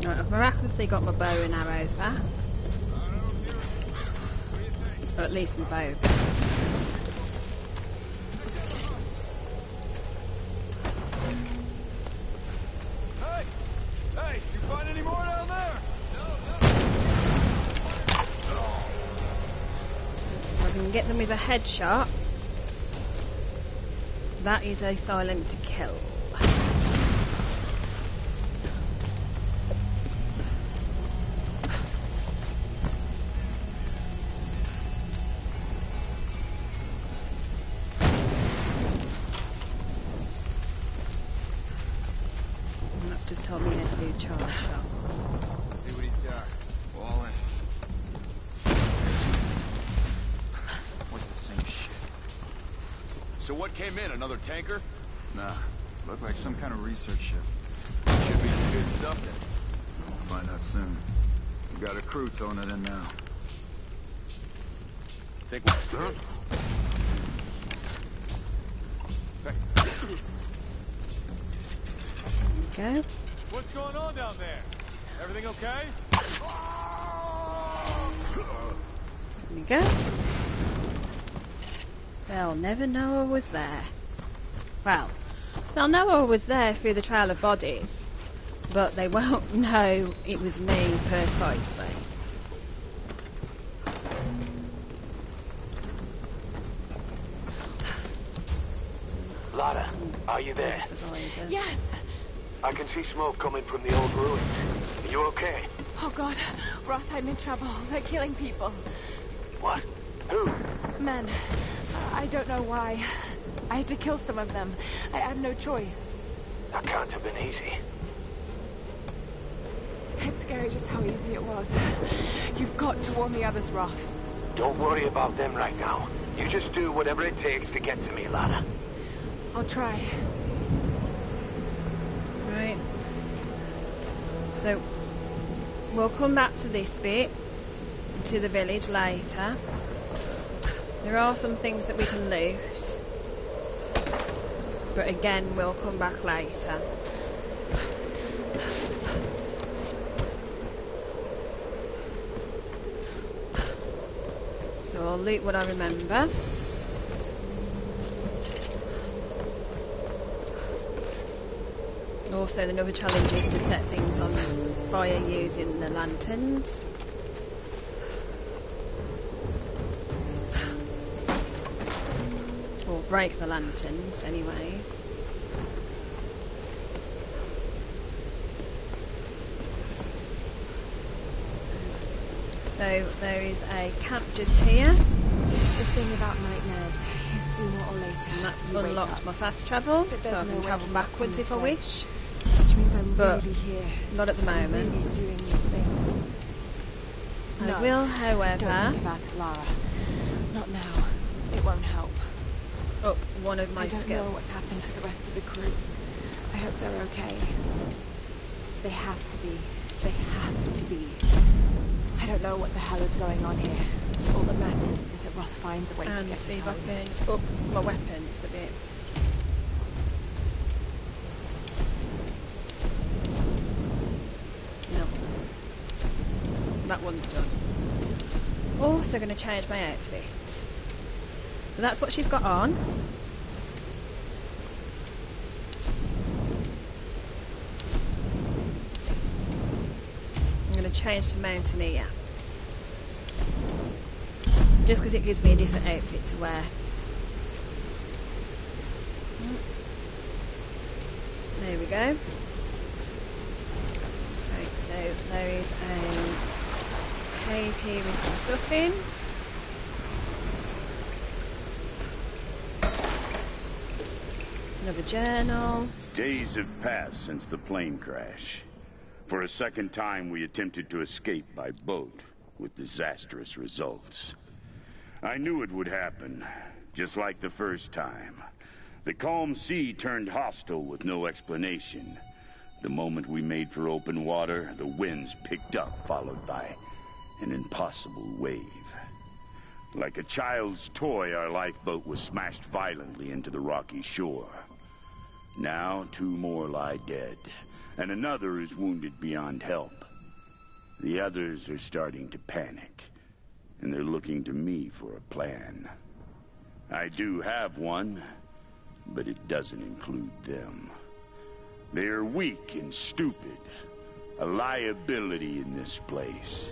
Right, I've miraculously got my bow and arrows back. Or at least my bow. Hey! Hey, you find any more down there? If I can get them with a headshot, that is a silent kill. Just told me to do charge shots. See what he's got. All in. What's the same shit? So what came in? Another tanker? Nah, looked like some kind of research ship. Should be some good stuff then. We'll find out soon. We got a crew towing it in now. Think we're... Go. What's going on down there? Everything okay? There we go. They'll never know I was there. Well, they'll know I was there through the trail of bodies. But they won't know it was me precisely. Lara, are you there? Yes. I can see smoke coming from the old ruins. Are you okay? Oh, God. Ross, I'm in trouble. They're killing people. What? Who? Men. I don't know why. I had to kill some of them. I had no choice. That can't have been easy. It's scary just how easy it was. You've got to warn the others, Roth. Don't worry about them right now. You just do whatever it takes to get to me, Lara. I'll try. Right. So, we'll come back to this bit, to the village later. There are some things that we can lose. But again, we'll come back later. So I'll loot what I remember. Also, another challenge is to set things on fire using the lanterns. Or break the lanterns, anyways. So there is a camp just here. The thing about nightmares is sooner or later. And that's unlocked my fast travel, so I can travel backwards if I wish. Which means I'm But really here. not at the moment. Really doing these things. I will, however. Don't think about it, Lara. Not now. It won't help. Oh, one of my I don't skills. know what's happened to the rest of the crew. I hope they're okay. They have to be. They have to be. I don't know what the hell is going on here. All that matters is that Roth finds a way to get see if I home. can up my weapons a bit. No. That one's done. Also going to change my outfit. So that's what she's got on. I'm going to change to Mountaineer. Just because it gives me a different outfit to wear. There we go. Right, so there is a cave here with some stuff in. Another journal. Days have passed since the plane crash. For a second time, we attempted to escape by boat, with disastrous results. I knew it would happen, just like the first time. The calm sea turned hostile with no explanation. The moment we made for open water, the winds picked up, followed by an impossible wave. Like a child's toy, our lifeboat was smashed violently into the rocky shore. Now 2 more lie dead, and another is wounded beyond help. The others are starting to panic, and they're looking to me for a plan. I do have one, but it doesn't include them. They are weak and stupid, a liability in this place.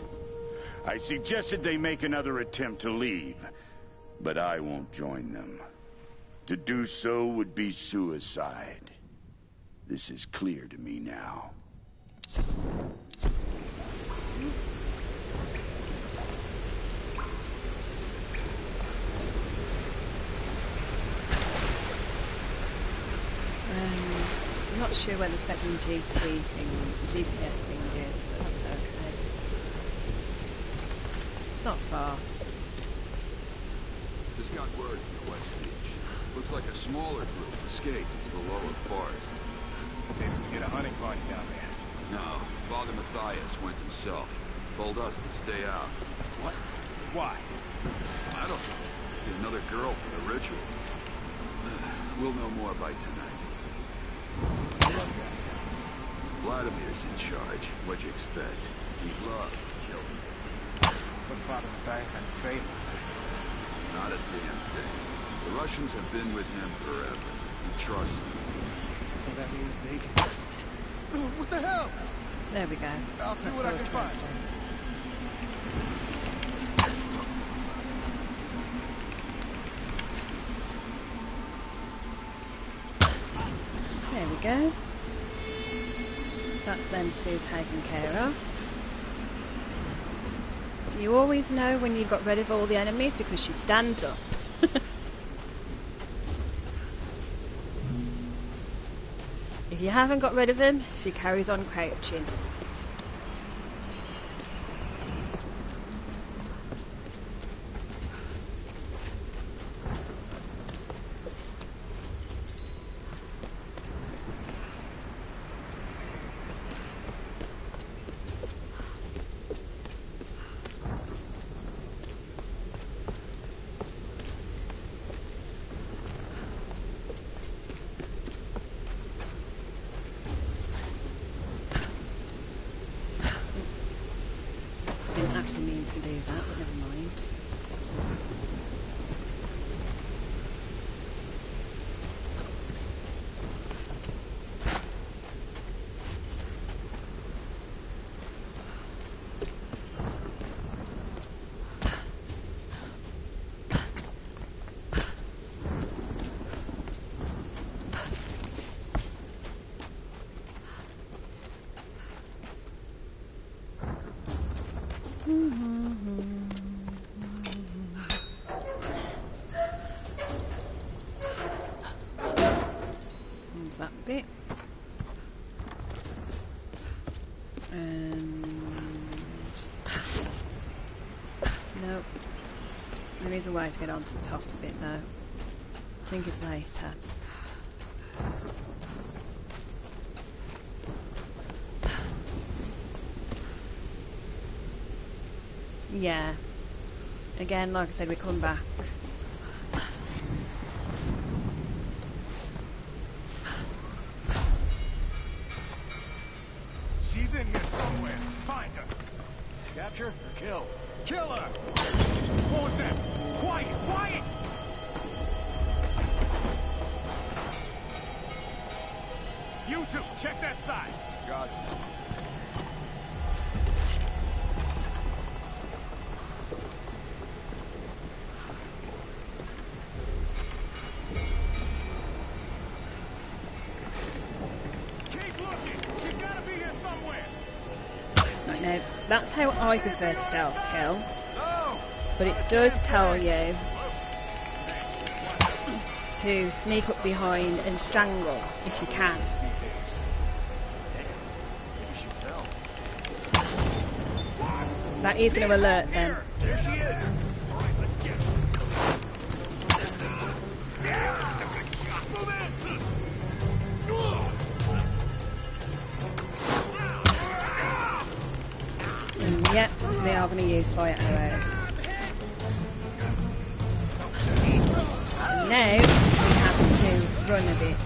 I suggested they make another attempt to leave, but I won't join them. To do so would be suicide. This is clear to me now. I'm not sure where the second GPS thing is, but that's okay. It's not far. Just got word from the West Beach. Looks like a smaller group escaped into the lower forest. Maybe we get a hunting party down there. No, Father Matthias went himself. Told us to stay out. What? Why? I don't know. Get another girl for the ritual. We'll know more by tonight. Vladimir's in charge. What'd you expect? He loves killing. What's Father Matthias had to say about it? Not a damn thing. The Russians have been with him forever. He trusts them. So that means they can... What the hell? There we go. I'll see what I can find. There we go. That's them two taken care of. You always know when you've got rid of all the enemies because she stands up. If you haven't got rid of them, she carries on crouching. Didn't actually mean to do that, but never mind. There's that bit. And nope. There is a way to get onto the top of it though. I think it's later. Yeah. Again, like I said, we come back. She's in here somewhere. Find her. Capture or kill? Kill her! What was that? Quiet! Quiet! You two, check that side. Got it. Now, that's how I prefer to stealth kill, but it does tell you to sneak up behind and strangle if you can. That is going to alert them. Yep, they are going to use fire arrows. Now, we have to run a bit.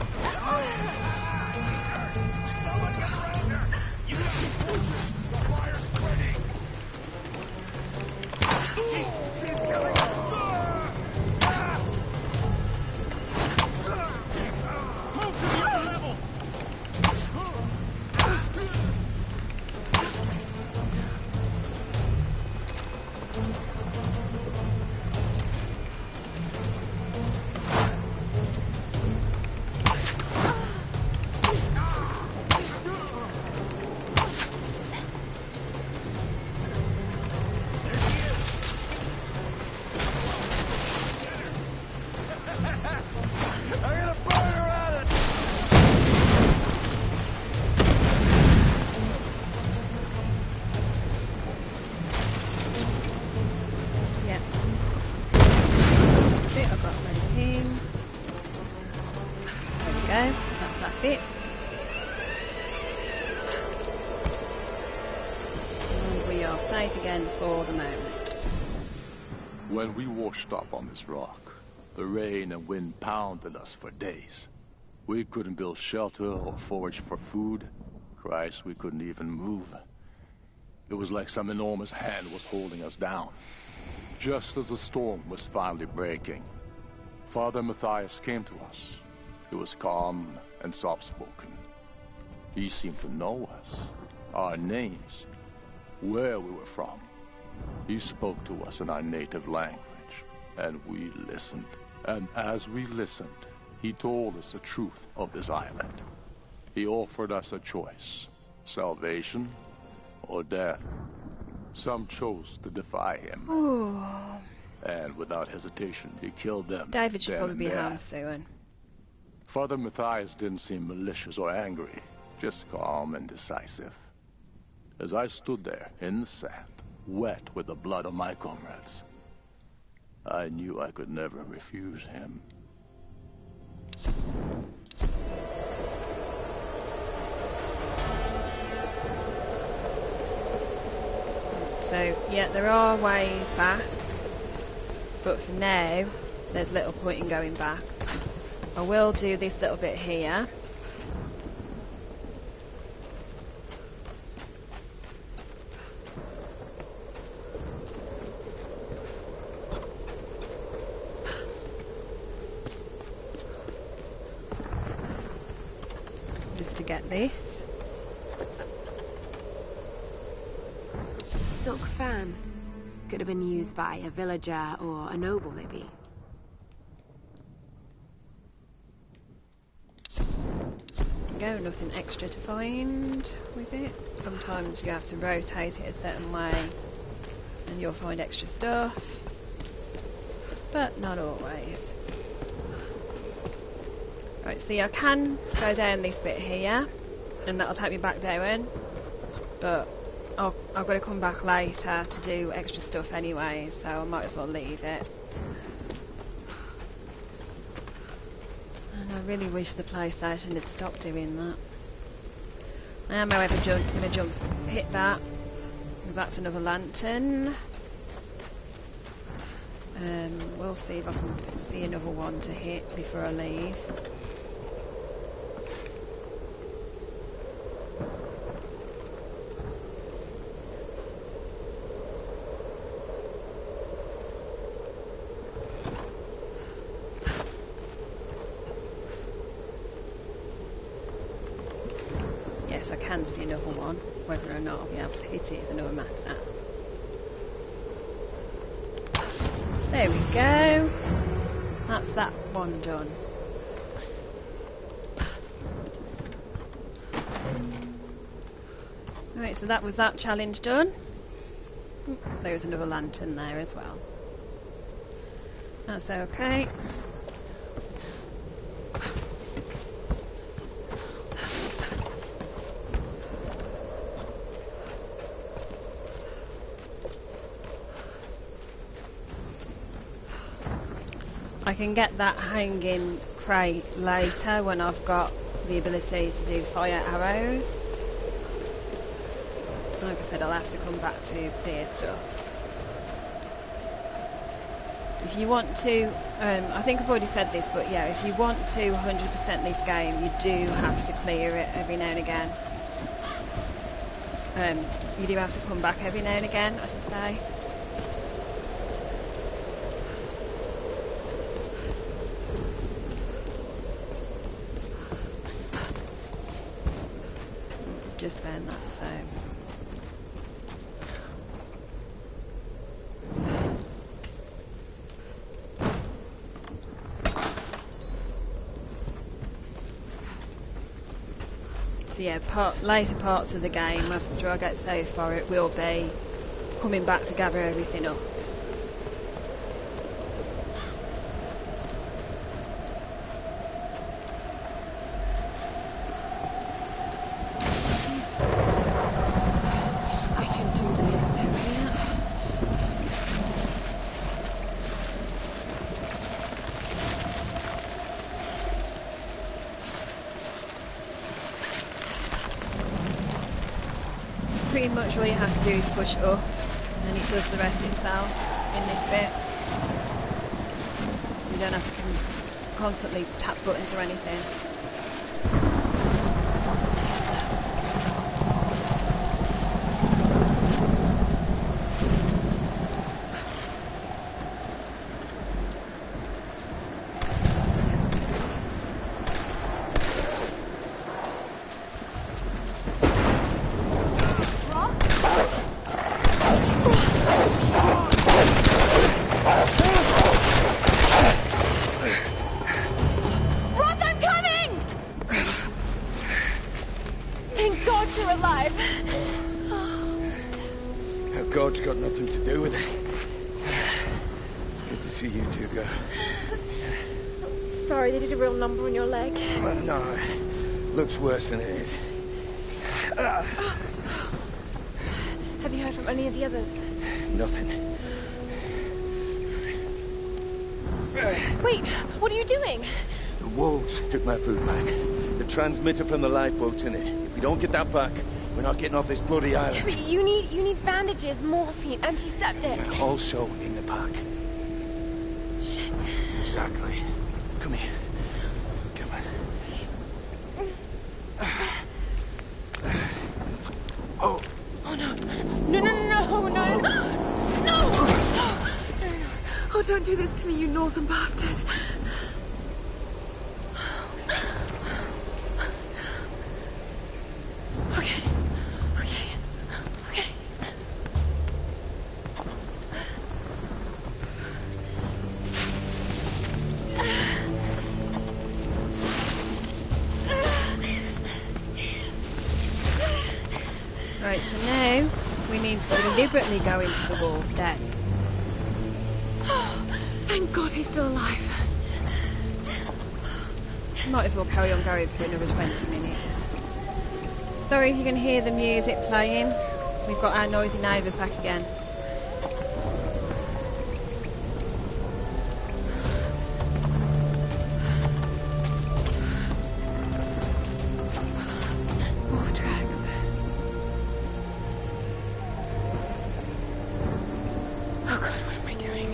That's that bit. And we are safe again for the moment. When we washed up on this rock, the rain and wind pounded us for days. We couldn't build shelter or forage for food. Christ, we couldn't even move. It was like some enormous hand was holding us down. Just as the storm was finally breaking, Father Matthias came to us. He was calm and soft-spoken. He seemed to know us, our names, where we were from. He spoke to us in our native language, and we listened. And as we listened, he told us the truth of this island. He offered us a choice, salvation or death. Some chose to defy him. Oh. And without hesitation, he killed them. David should probably be home soon. Father Matthias didn't seem malicious or angry, just calm and decisive. As I stood there in the sand, wet with the blood of my comrades, I knew I could never refuse him. So, yeah, there are ways back, but for now, there's little point in going back. I will do this little bit here. Just to get this. Silk fan. Could have been used by a villager or a noble, maybe. Go, nothing extra to find with it. Sometimes you have to rotate it a certain way and you'll find extra stuff, but not always. Right, see, I can go down this bit here and that'll take me back down, but I've got to come back later to do extra stuff anyway, so I might as well leave it. And I really wish the PlayStation had stopped doing that. I am, however, going to hit that, because that's another lantern. We'll see if I can see another one to hit before I leave. Yes, I can see another one. Whether or not I'll be able to hit it is another matter. There we go. That's that one done. Right, so that was that challenge done. There was another lantern there as well. That's okay. I can get that hanging crate later when I've got the ability to do fire arrows. Like I said, I'll have to come back to clear stuff. If you want to, I think I've already said this, but yeah, if you want to 100% this game, you do have to clear it every now and again. You do have to come back every now and again, I should say. Just found that, so yeah, later parts of the game, after I get so far, it will be coming back to gather everything up. Pretty much all you have to do is push up and it does the rest itself in this bit. You don't have to constantly tap buttons or anything. alive. Our God's got nothing to do with it. It's good to see you two, girl. Sorry, they did a real number on your leg. Well, no, looks worse than it is. Have you heard from any of the others? Nothing. Wait, what are you doing? The wolves took my food back. The transmitter from the lifeboat's in it. If we don't get that back, we're not getting off this bloody island. You need bandages, morphine, antiseptic. Also in the pack. Shit. Exactly. Come here. Come on. Oh. Oh, no. No! Oh, don't do this to me, you northern bastard. Okay. Right, so now we need to deliberately go into the wolf's den. Thank God he's still alive. Might as well carry on going for another 20 minutes. Sorry if you can hear the music playing. We've got our noisy neighbours back again. Wolf tracks. Oh God, what am I doing?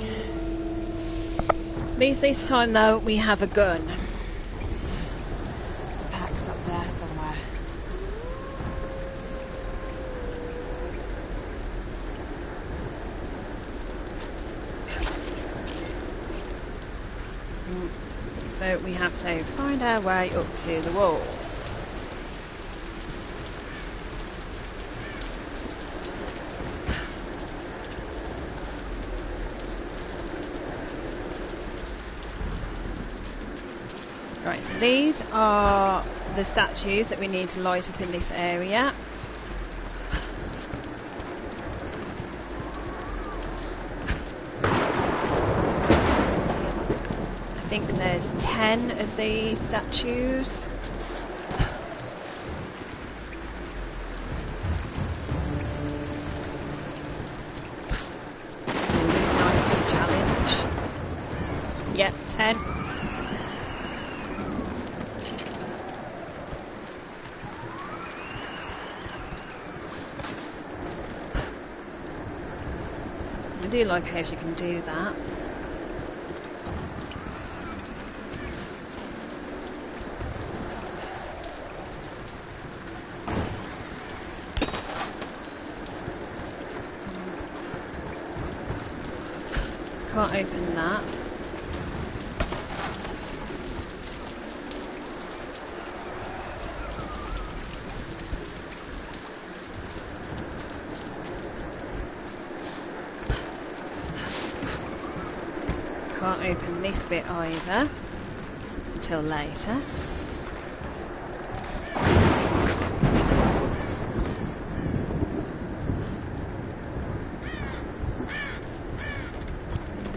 At least this time though we have a gun. Pack's up there somewhere. So we have to find our way up to the walls. Right, so these are the statues that we need to light up in this area. I think there's 10 of these statues. Challenge. Yep, 10. I do like how she can do that. Can't open that. Can't open this bit either until later.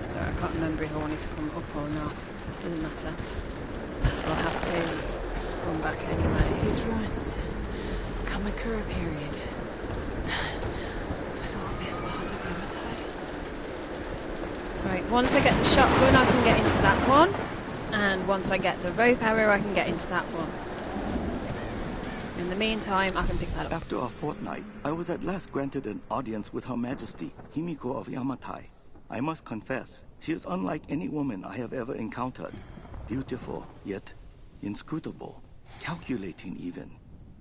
Sorry, I can't remember if I wanted to come up or not. Doesn't matter. I'll have to come back anyway. He's right. Kamakura period. Was all this part of Yamatai? Right, once I get the shotgun I can get into that one, and once I get the rope arrow I can get into that one. In the meantime I can pick that up. After a fortnight, I was at last granted an audience with Her Majesty, Himiko of Yamatai. I must confess, she is unlike any woman I have ever encountered. Beautiful, yet inscrutable, calculating even.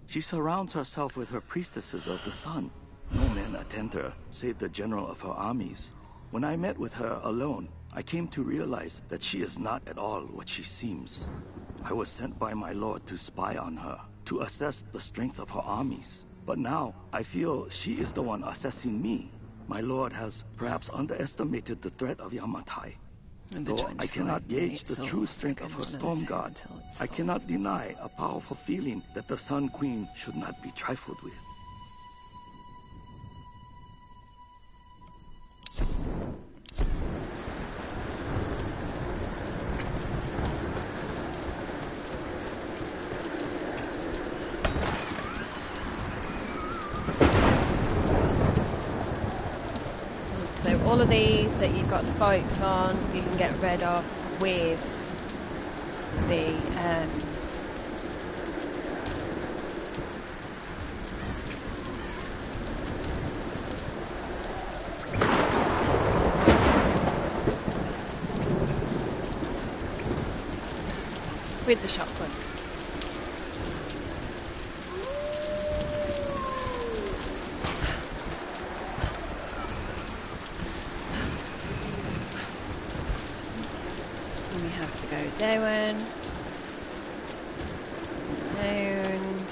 She surrounds herself with her priestesses of the sun. No men attend her, save the general of her armies. When I met with her alone, I came to realize that she is not at all what she seems. I was sent by my lord to spy on her, to assess the strength of her armies. But now, I feel she is the one assessing me. My lord has perhaps underestimated the threat of Yamatai. Though I cannot gauge the true strength of her storm god, I cannot deny a powerful feeling that the Sun Queen should not be trifled with. all of these that you've got spikes on, you can get rid of with the shotgun. And we have to go down and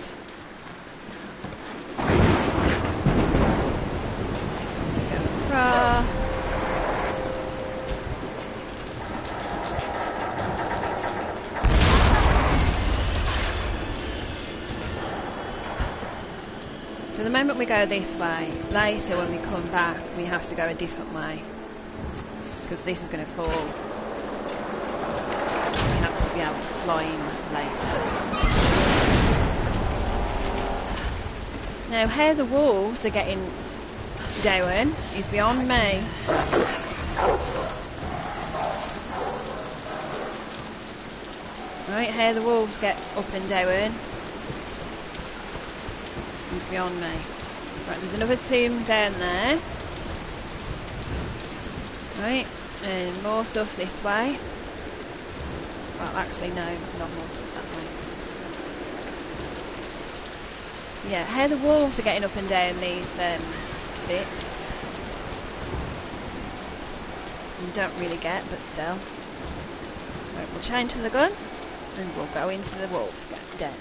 go across. So the moment we go this way, later when we come back, we have to go a different way because this is going to fall. We have to be able to climb later. Now, how the wolves are getting down is beyond me. Right, how the wolves get up and down is beyond me. Right, there's another tomb down there. Right, and more stuff this way. Well, actually no, not more stuff that way. Yeah, how the wolves are getting up and down these bits. You don't really get, but still. Right, we'll change to the gun and we'll go into the wolf den.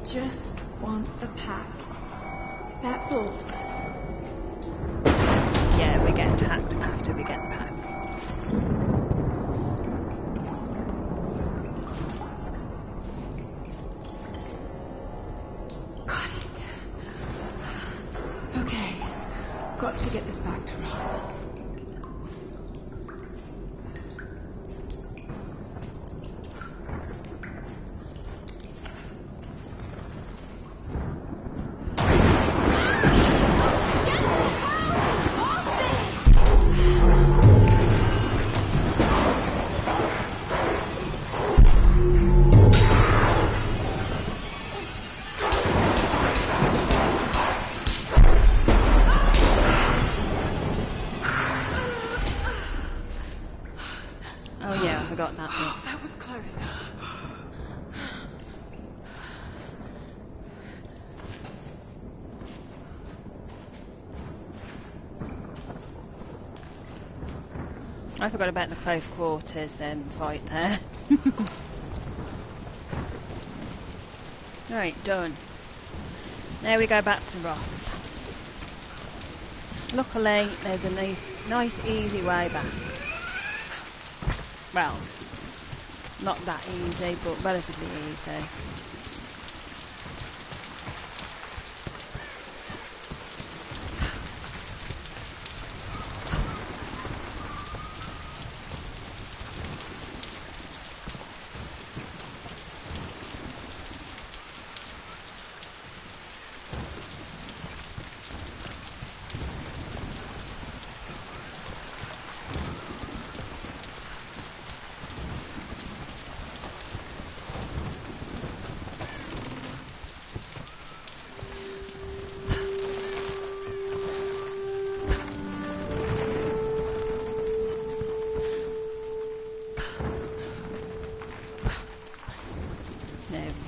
Just want the pack. That's all. Yeah, we get attacked after we get the pack. Got it. Okay. Got to get this back to Roth. Forgot that bit. Oh, that was close. I forgot about the close quarters fight there. Right, done. Now we go back to Roth. Luckily, there's a nice easy way back. Well, not that easy, but relatively easy.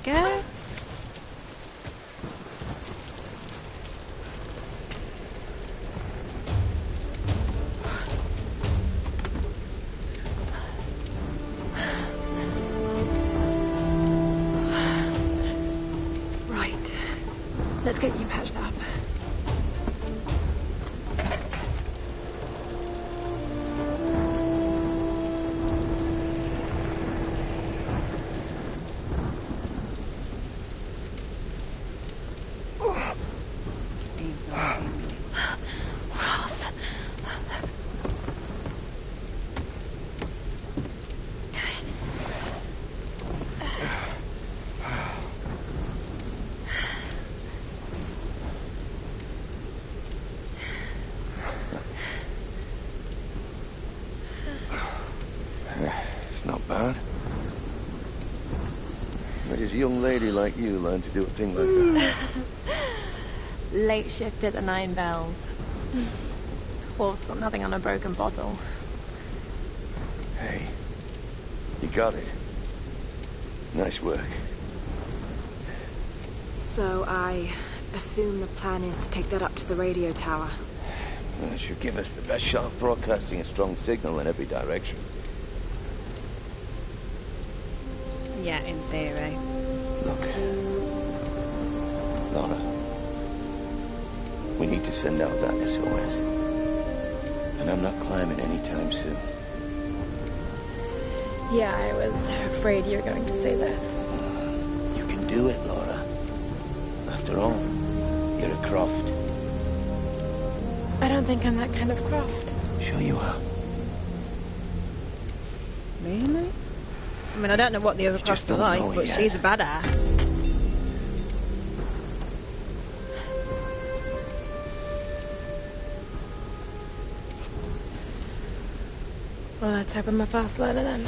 Go. Right. Let's get you patched up. Where does a young lady like you learn to do a thing like that? Late shift at the 9 Bells. Wolf's got nothing on a broken bottle. Hey, you got it. Nice work. So I assume the plan is to take that up to the radio tower. Well, it should give us the best shot of broadcasting a strong signal in every direction. Yeah, in theory. Look, Laura, we need to send out that SOS. And I'm not climbing anytime soon. Yeah, I was afraid you were going to say that. You can do it, Laura. After all, you're a Croft. I don't think I'm that kind of Croft. Sure you are. Really? I mean, I don't know what the other Crofts are like, but she's a badass. Well, let's hope I'm a fast learner then.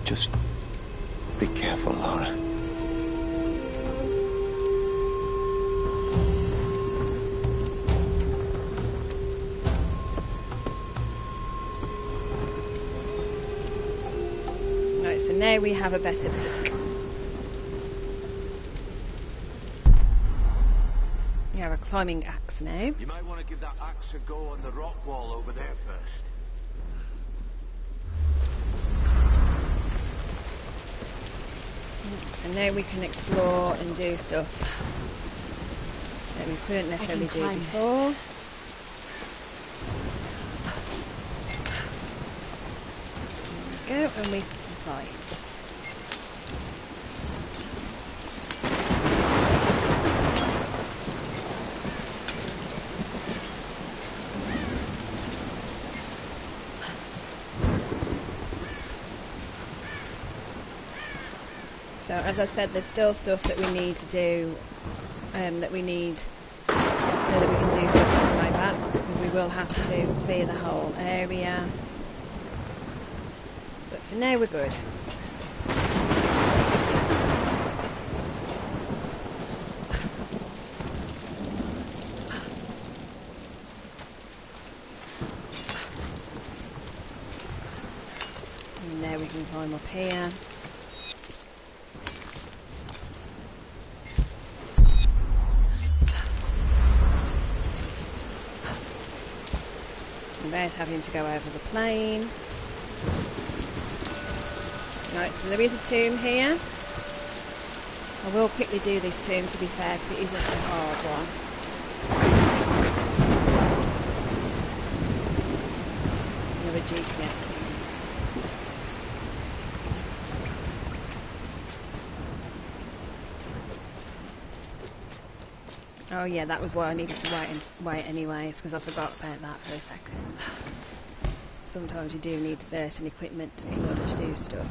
Just be careful, Laura. Right, so now we have a better peek. We have a climbing axe now. You might want to give that axe a go on the rock wall over there first. So now we can explore and do stuff that we couldn't necessarily do before. There we go, and we can fly. So as I said, there's still stuff that we need to do, that we can do something like that, because we will have to clear the whole area. But for now we're good. And now we can climb up here. Without having to go over the plane. Right, so there is a tomb here. I will quickly do this tomb, to be fair, because it isn't a hard one. Another GPS thing. Oh yeah, that was why I needed to wait anyways, because I forgot about that for a second. Sometimes you do need certain equipment in order to do stuff.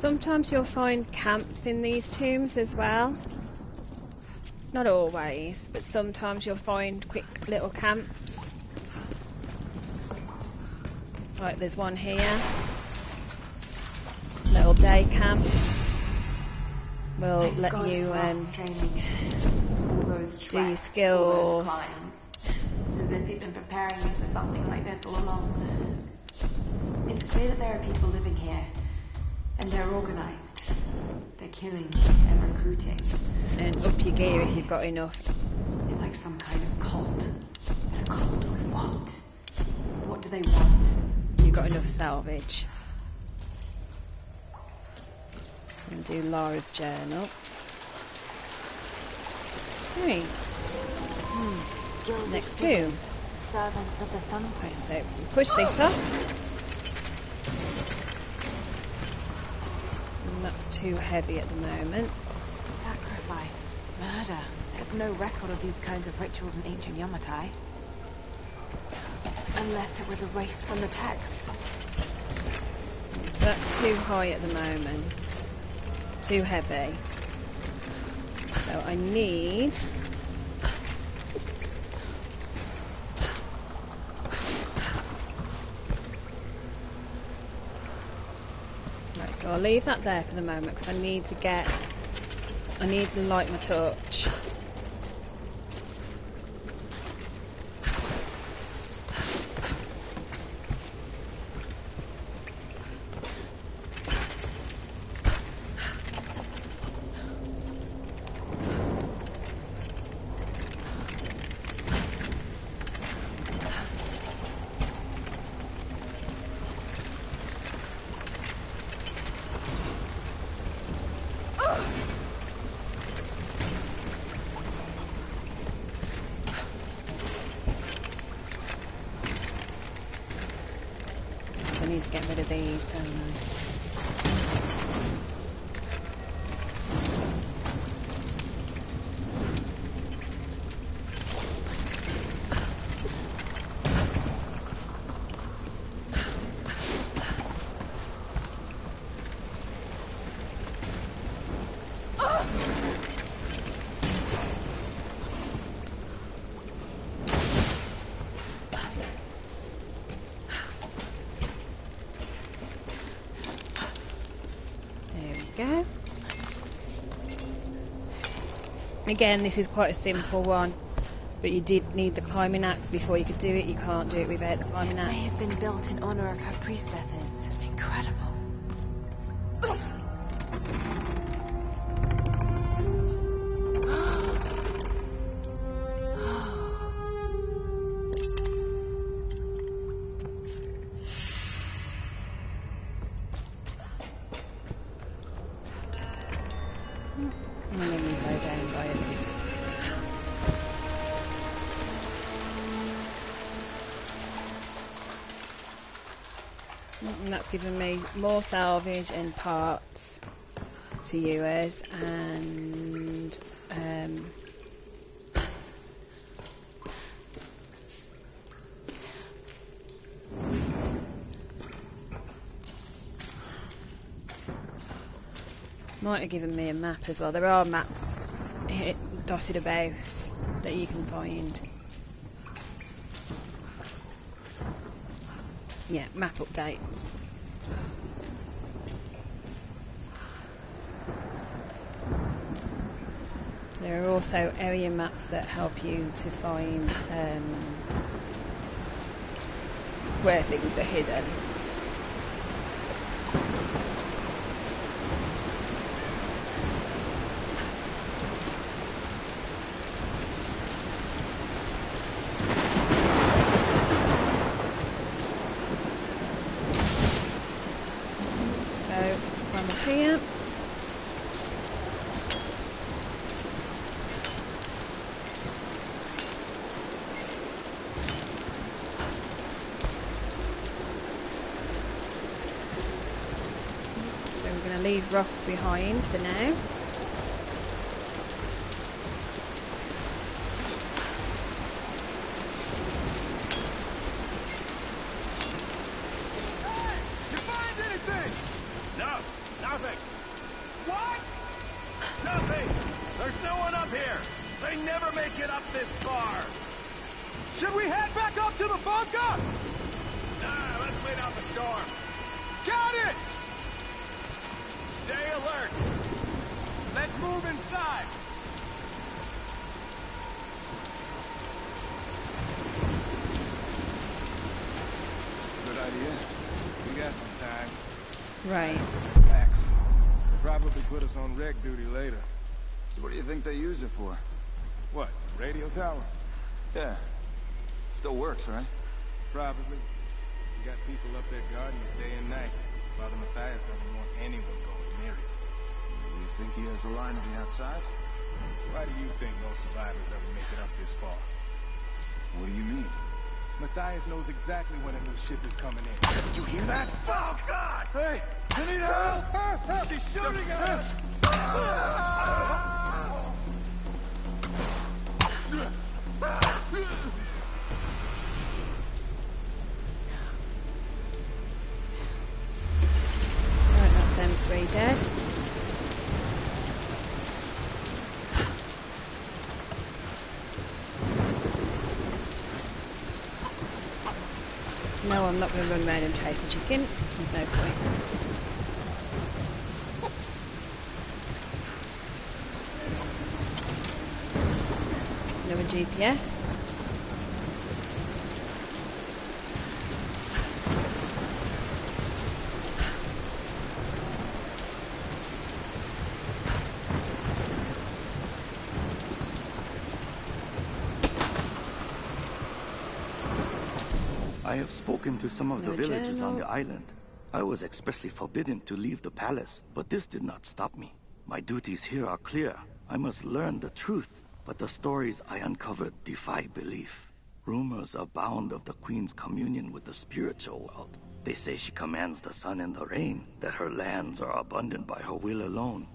Sometimes you'll find camps in these tombs as well. Not always, but sometimes you'll find quick little camps. Like there's one here. Little day camp. Will let you do your skills. As if you've been preparing me for something like this all along. It's clear that there are people living here, and they're organised. They're killing and recruiting. And up your gear if you've got enough. It's like some kind of cult. And a cult of what? What do they want? You've got enough salvage. And do Laura's journal. Right. Next tomb. Servants of the Sun Prince. So we push this up. And that's too heavy at the moment. Sacrifice. Murder. There's no record of these kinds of rituals in ancient Yamatai. Unless it was erased from the text. So that's too high at the moment. Too heavy. So I need... Right, so I'll leave that there for the moment because I need to light my touch. I need to get rid of these, don't I? Go. Again, this is quite a simple one, but you did need the climbing axe before you could do it. You can't do it without the climbing axe. May have been built in honor of her priestesses. Incredible. And then you go down by it. And that's given me more salvage and parts to use, and might have given me a map as well. There are maps dotted about that you can find. Yeah, map updates. There are also area maps that help you to find where things are hidden. Here. So we're going to leave rocks behind for now. Should we head back up to the bunker? Nah, let's wait out the storm. Got it! Stay alert. Let's move inside. Good idea. We got some time. Right. Max. They'll probably put us on reg duty later. So what do you think they use it for? What, radio tower? Yeah. Still works, right? Probably. We got people up there guarding it day and night. Father Matthias doesn't want anyone going near it. You think he has a line to the outside? Why do you think no survivors ever make it up this far? What do you mean? Matthias knows exactly when a new ship is coming in. You hear that? Oh, God! Hey! You need help? She's shooting at us! Jewellery dead. No, I'm not going to run around and chase a chicken. There's no point. Another GPS. I have spoken to some of the villagers on the island. I was expressly forbidden to leave the palace, but this did not stop me. My duties here are clear. I must learn the truth, but the stories I uncovered defy belief. Rumors abound of the Queen's communion with the spiritual world. They say she commands the sun and the rain, that her lands are abundant by her will alone.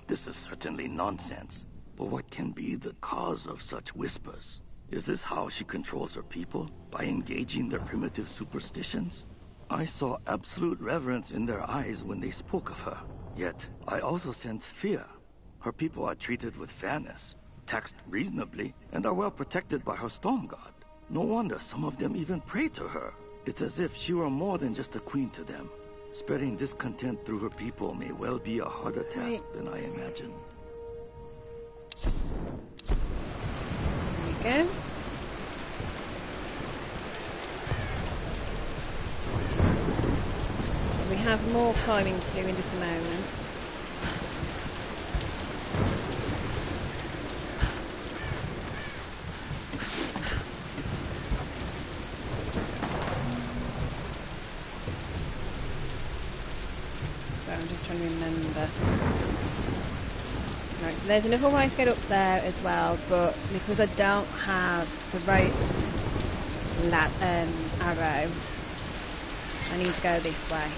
This is certainly nonsense. But what can be the cause of such whispers? Is this how she controls her people? By engaging their primitive superstitions? I saw absolute reverence in their eyes when they spoke of her. Yet, I also sense fear. Her people are treated with fairness, taxed reasonably, and are well protected by her storm god. No wonder some of them even pray to her. It's as if she were more than just a queen to them. Spreading discontent through her people may well be a harder task than I imagined. There you go. So we have more climbing to do in just a moment. So I'm just trying to remember. Right, so there's another way to get up there as well, but because I don't have the right arrow, I need to go this way.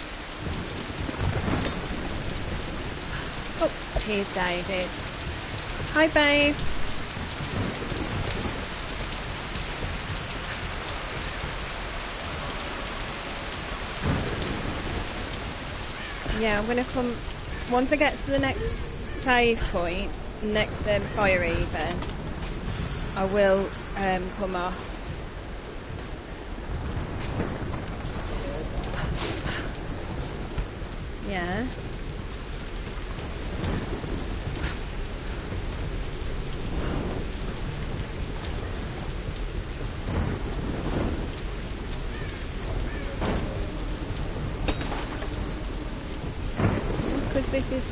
Oh, here's David. Hi, babes. Yeah, I'm going to come, once I get to the next save point, next fire even, I will come off. Yeah. Because this is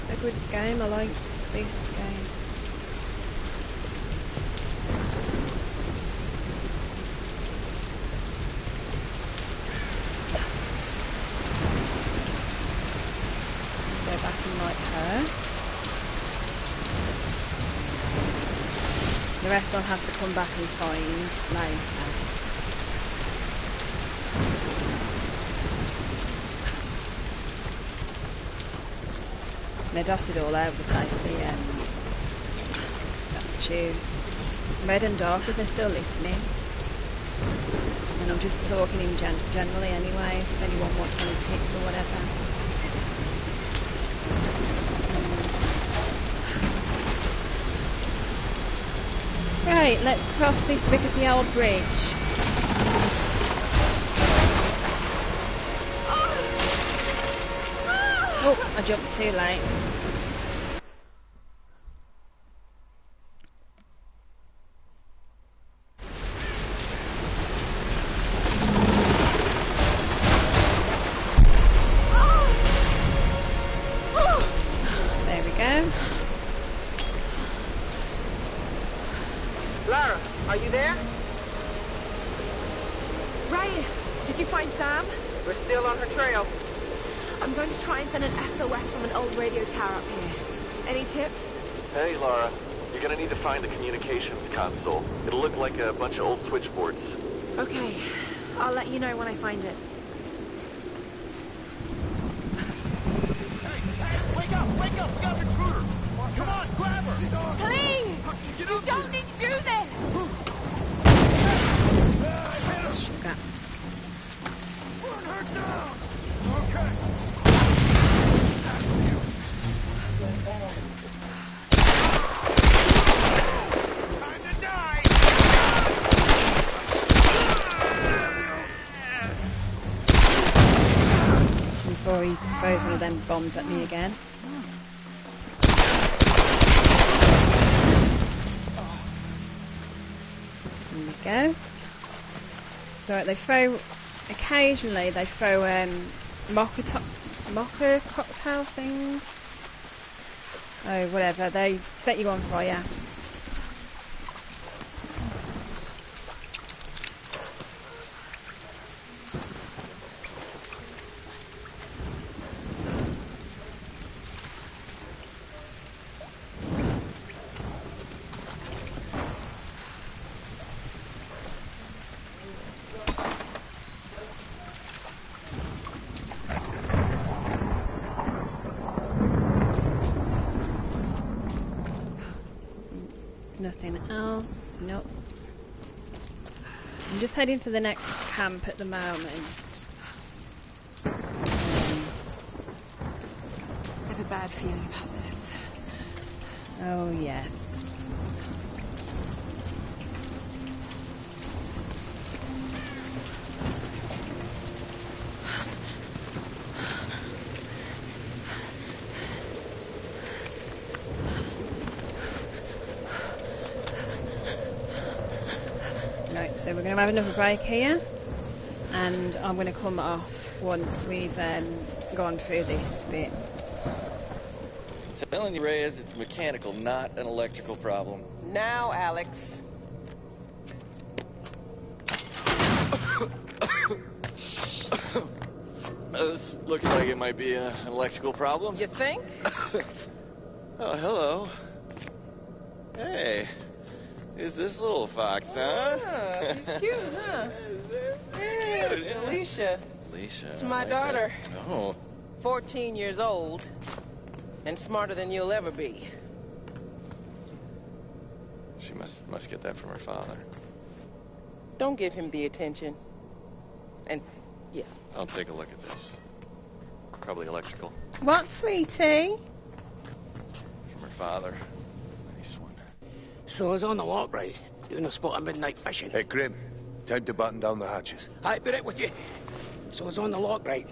a good game, I like this game. Go back and like her. The rest I'll have to come back and find later. They're dotted all over the place, the have to choose. Red and dark if they're still listening. And I'm just talking in generally anyway, so if anyone wants any tips or whatever. Right, let's cross this rickety old bridge. Oh, I jumped too late. There we go. Lara, are you there? Ryan, did you find Sam? We're still on her trail. I'm going to try and send an SOS from an old radio tower up here. Any tips? Hey, Lara. You're gonna need to find the communications console. It'll look like a bunch of old switchboards. Okay. I'll let you know when I find it. Hey, wake up! Wake up! We got an intruder! Come on, grab her! Please! You don't need to do this! Sugar. Burn her down! Okay. before he throws one of them bombs at me again. There we go. So occasionally they throw mocha cocktail things. Oh, whatever, they set you on fire. Nothing else? Nope. I'm just heading for the next camp at the moment. I have a bad feeling about this. Oh, yeah. Right, so we're going to have another break here, and I'm going to come off once we've gone through this bit. Telling you, Reyes, it's mechanical, not an electrical problem. Now, Alex. This looks like it might be an electrical problem. You think? Oh, hello. Hey, who's this little fox, huh? Ah, she's cute, huh? Hey, it's Alicia. Alicia. It's my daughter. Oh. 14 years old. And smarter than you'll ever be. She must get that from her father. Don't give him the attention. And, yeah. I'll take a look at this. Probably electrical. What, sweetie? From her father. Nice one. So I was on the lock, right? Doing a spot of midnight fishing. Hey, Grim. Time to button down the hatches. I'd be right with you. So I was on the lock, right?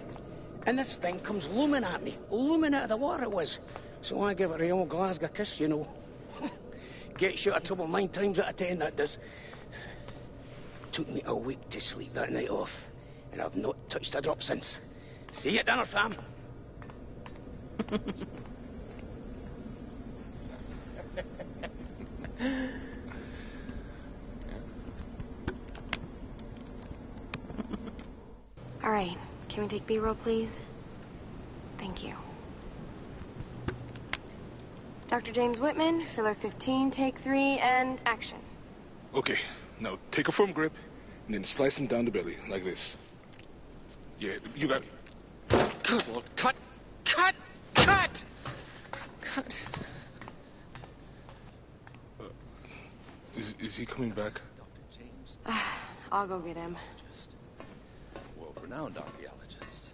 And this thing comes looming at me. Looming out of the water it was. So I give it a old Glasgow kiss, you know. Gets you out of trouble 9 times out of 10, that does. Took me a week to sleep that night off. And I've not touched a drop since. See you at dinner, Sam. All right. Can we take B-roll, please? Thank you. Dr. James Whitman, filler 15, take 3, and action. Okay, now take a firm grip and then slice him down the belly, like this. Yeah, you got it. Good Lord, cut! Cut! Cut! Cut! Is he coming back? I'll go get him. World-renowned archaeologist.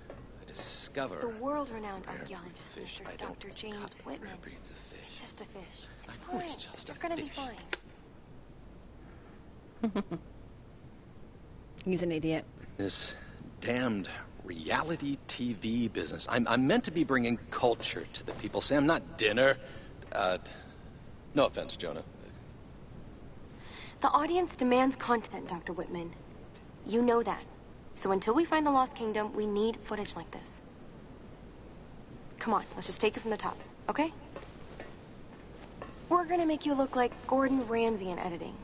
I discover... The world-renowned archaeologist, fish. Mr. Dr. James Whitman. Breeds of fish. He's just a fish. It's I know fine. he's just You're a gonna fish. be fine. He's an idiot. This damned reality TV business. I'm meant to be bringing culture to the people, Sam, not dinner. No offense, Jonah. The audience demands content, Dr. Whitman. You know that. So until we find the Lost Kingdom, we need footage like this. Come on, let's just take it from the top, okay? We're gonna make you look like Gordon Ramsay in editing.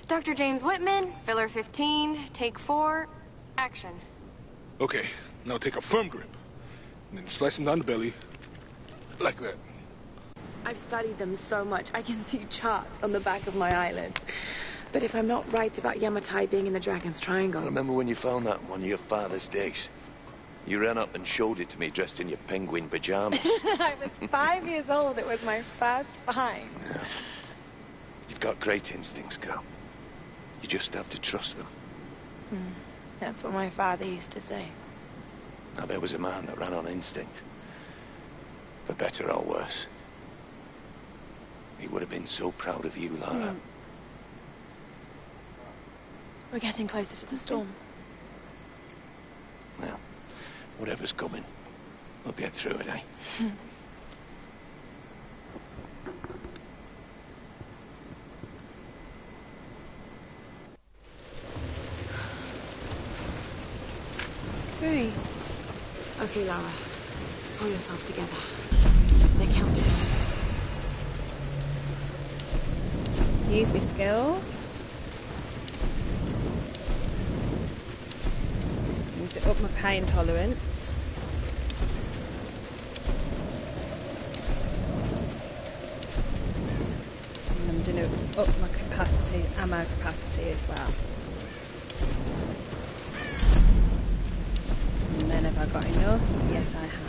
Dr. James Whitman, filler 15, take 4, action. Okay, now take a firm grip and then slice him down the belly, like that. I've studied them so much, I can see charts on the back of my eyelids. But if I'm not right about Yamatai being in the Dragon's Triangle... I remember when you found that one of your father's days. You ran up and showed it to me dressed in your penguin pajamas. I was 5 years old. It was my first find. Yeah. You've got great instincts, girl. You just have to trust them. That's what my father used to say. Now, there was a man that ran on instinct. For better or worse. He would have been so proud of you, Lara. We're getting closer to the storm. Whatever's coming, we'll get through it, eh? Great. Okay, Lara. Pull yourself together. They're counting. Use my skills. Need to up my pain tolerance. And I'm going to up my capacity, ammo capacity as well. And then have I got enough? Yes, I have.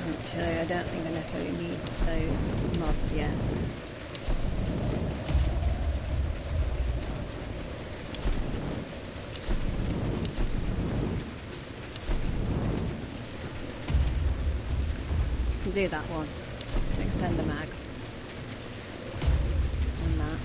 Actually, I don't think I necessarily need those mods yet. I can do that one. Extend the mag. And that.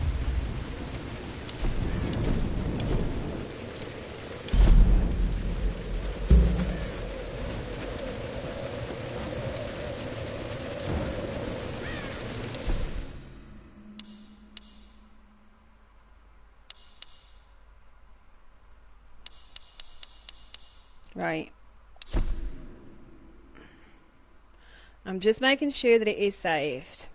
Right. I'm just making sure that it is saved.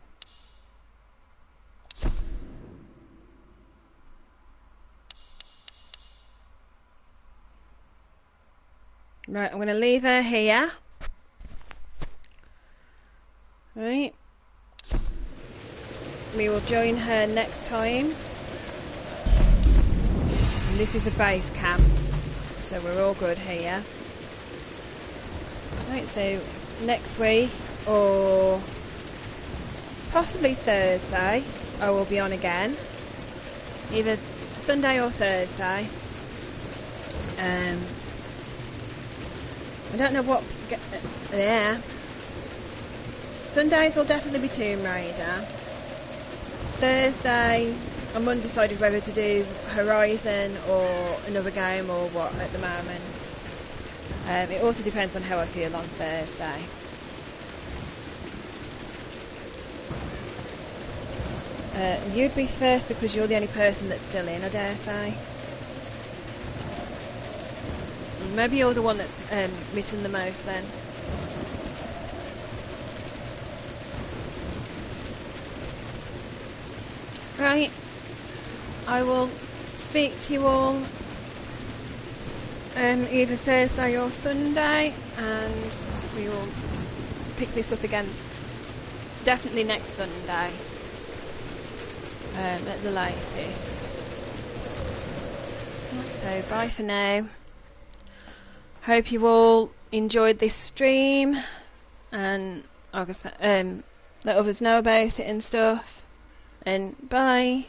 Right, I'm going to leave her here. Right. We will join her next time. And this is the base camp. So we're all good here. Right, so next week or possibly Thursday I will be on again. Either Sunday or Thursday. I don't know what... yeah. Sundays will definitely be Tomb Raider. Thursday, I'm undecided whether to do Horizon or another game or what at the moment. It also depends on how I feel on Thursday. You'd be first because you're the only person that's still in, I dare say. Maybe you're the one that's missing the most then. Right. I will speak to you all either Thursday or Sunday, and we will pick this up again definitely next Sunday at the latest. So bye for now. Hope you all enjoyed this stream and let others know about it and stuff, and bye.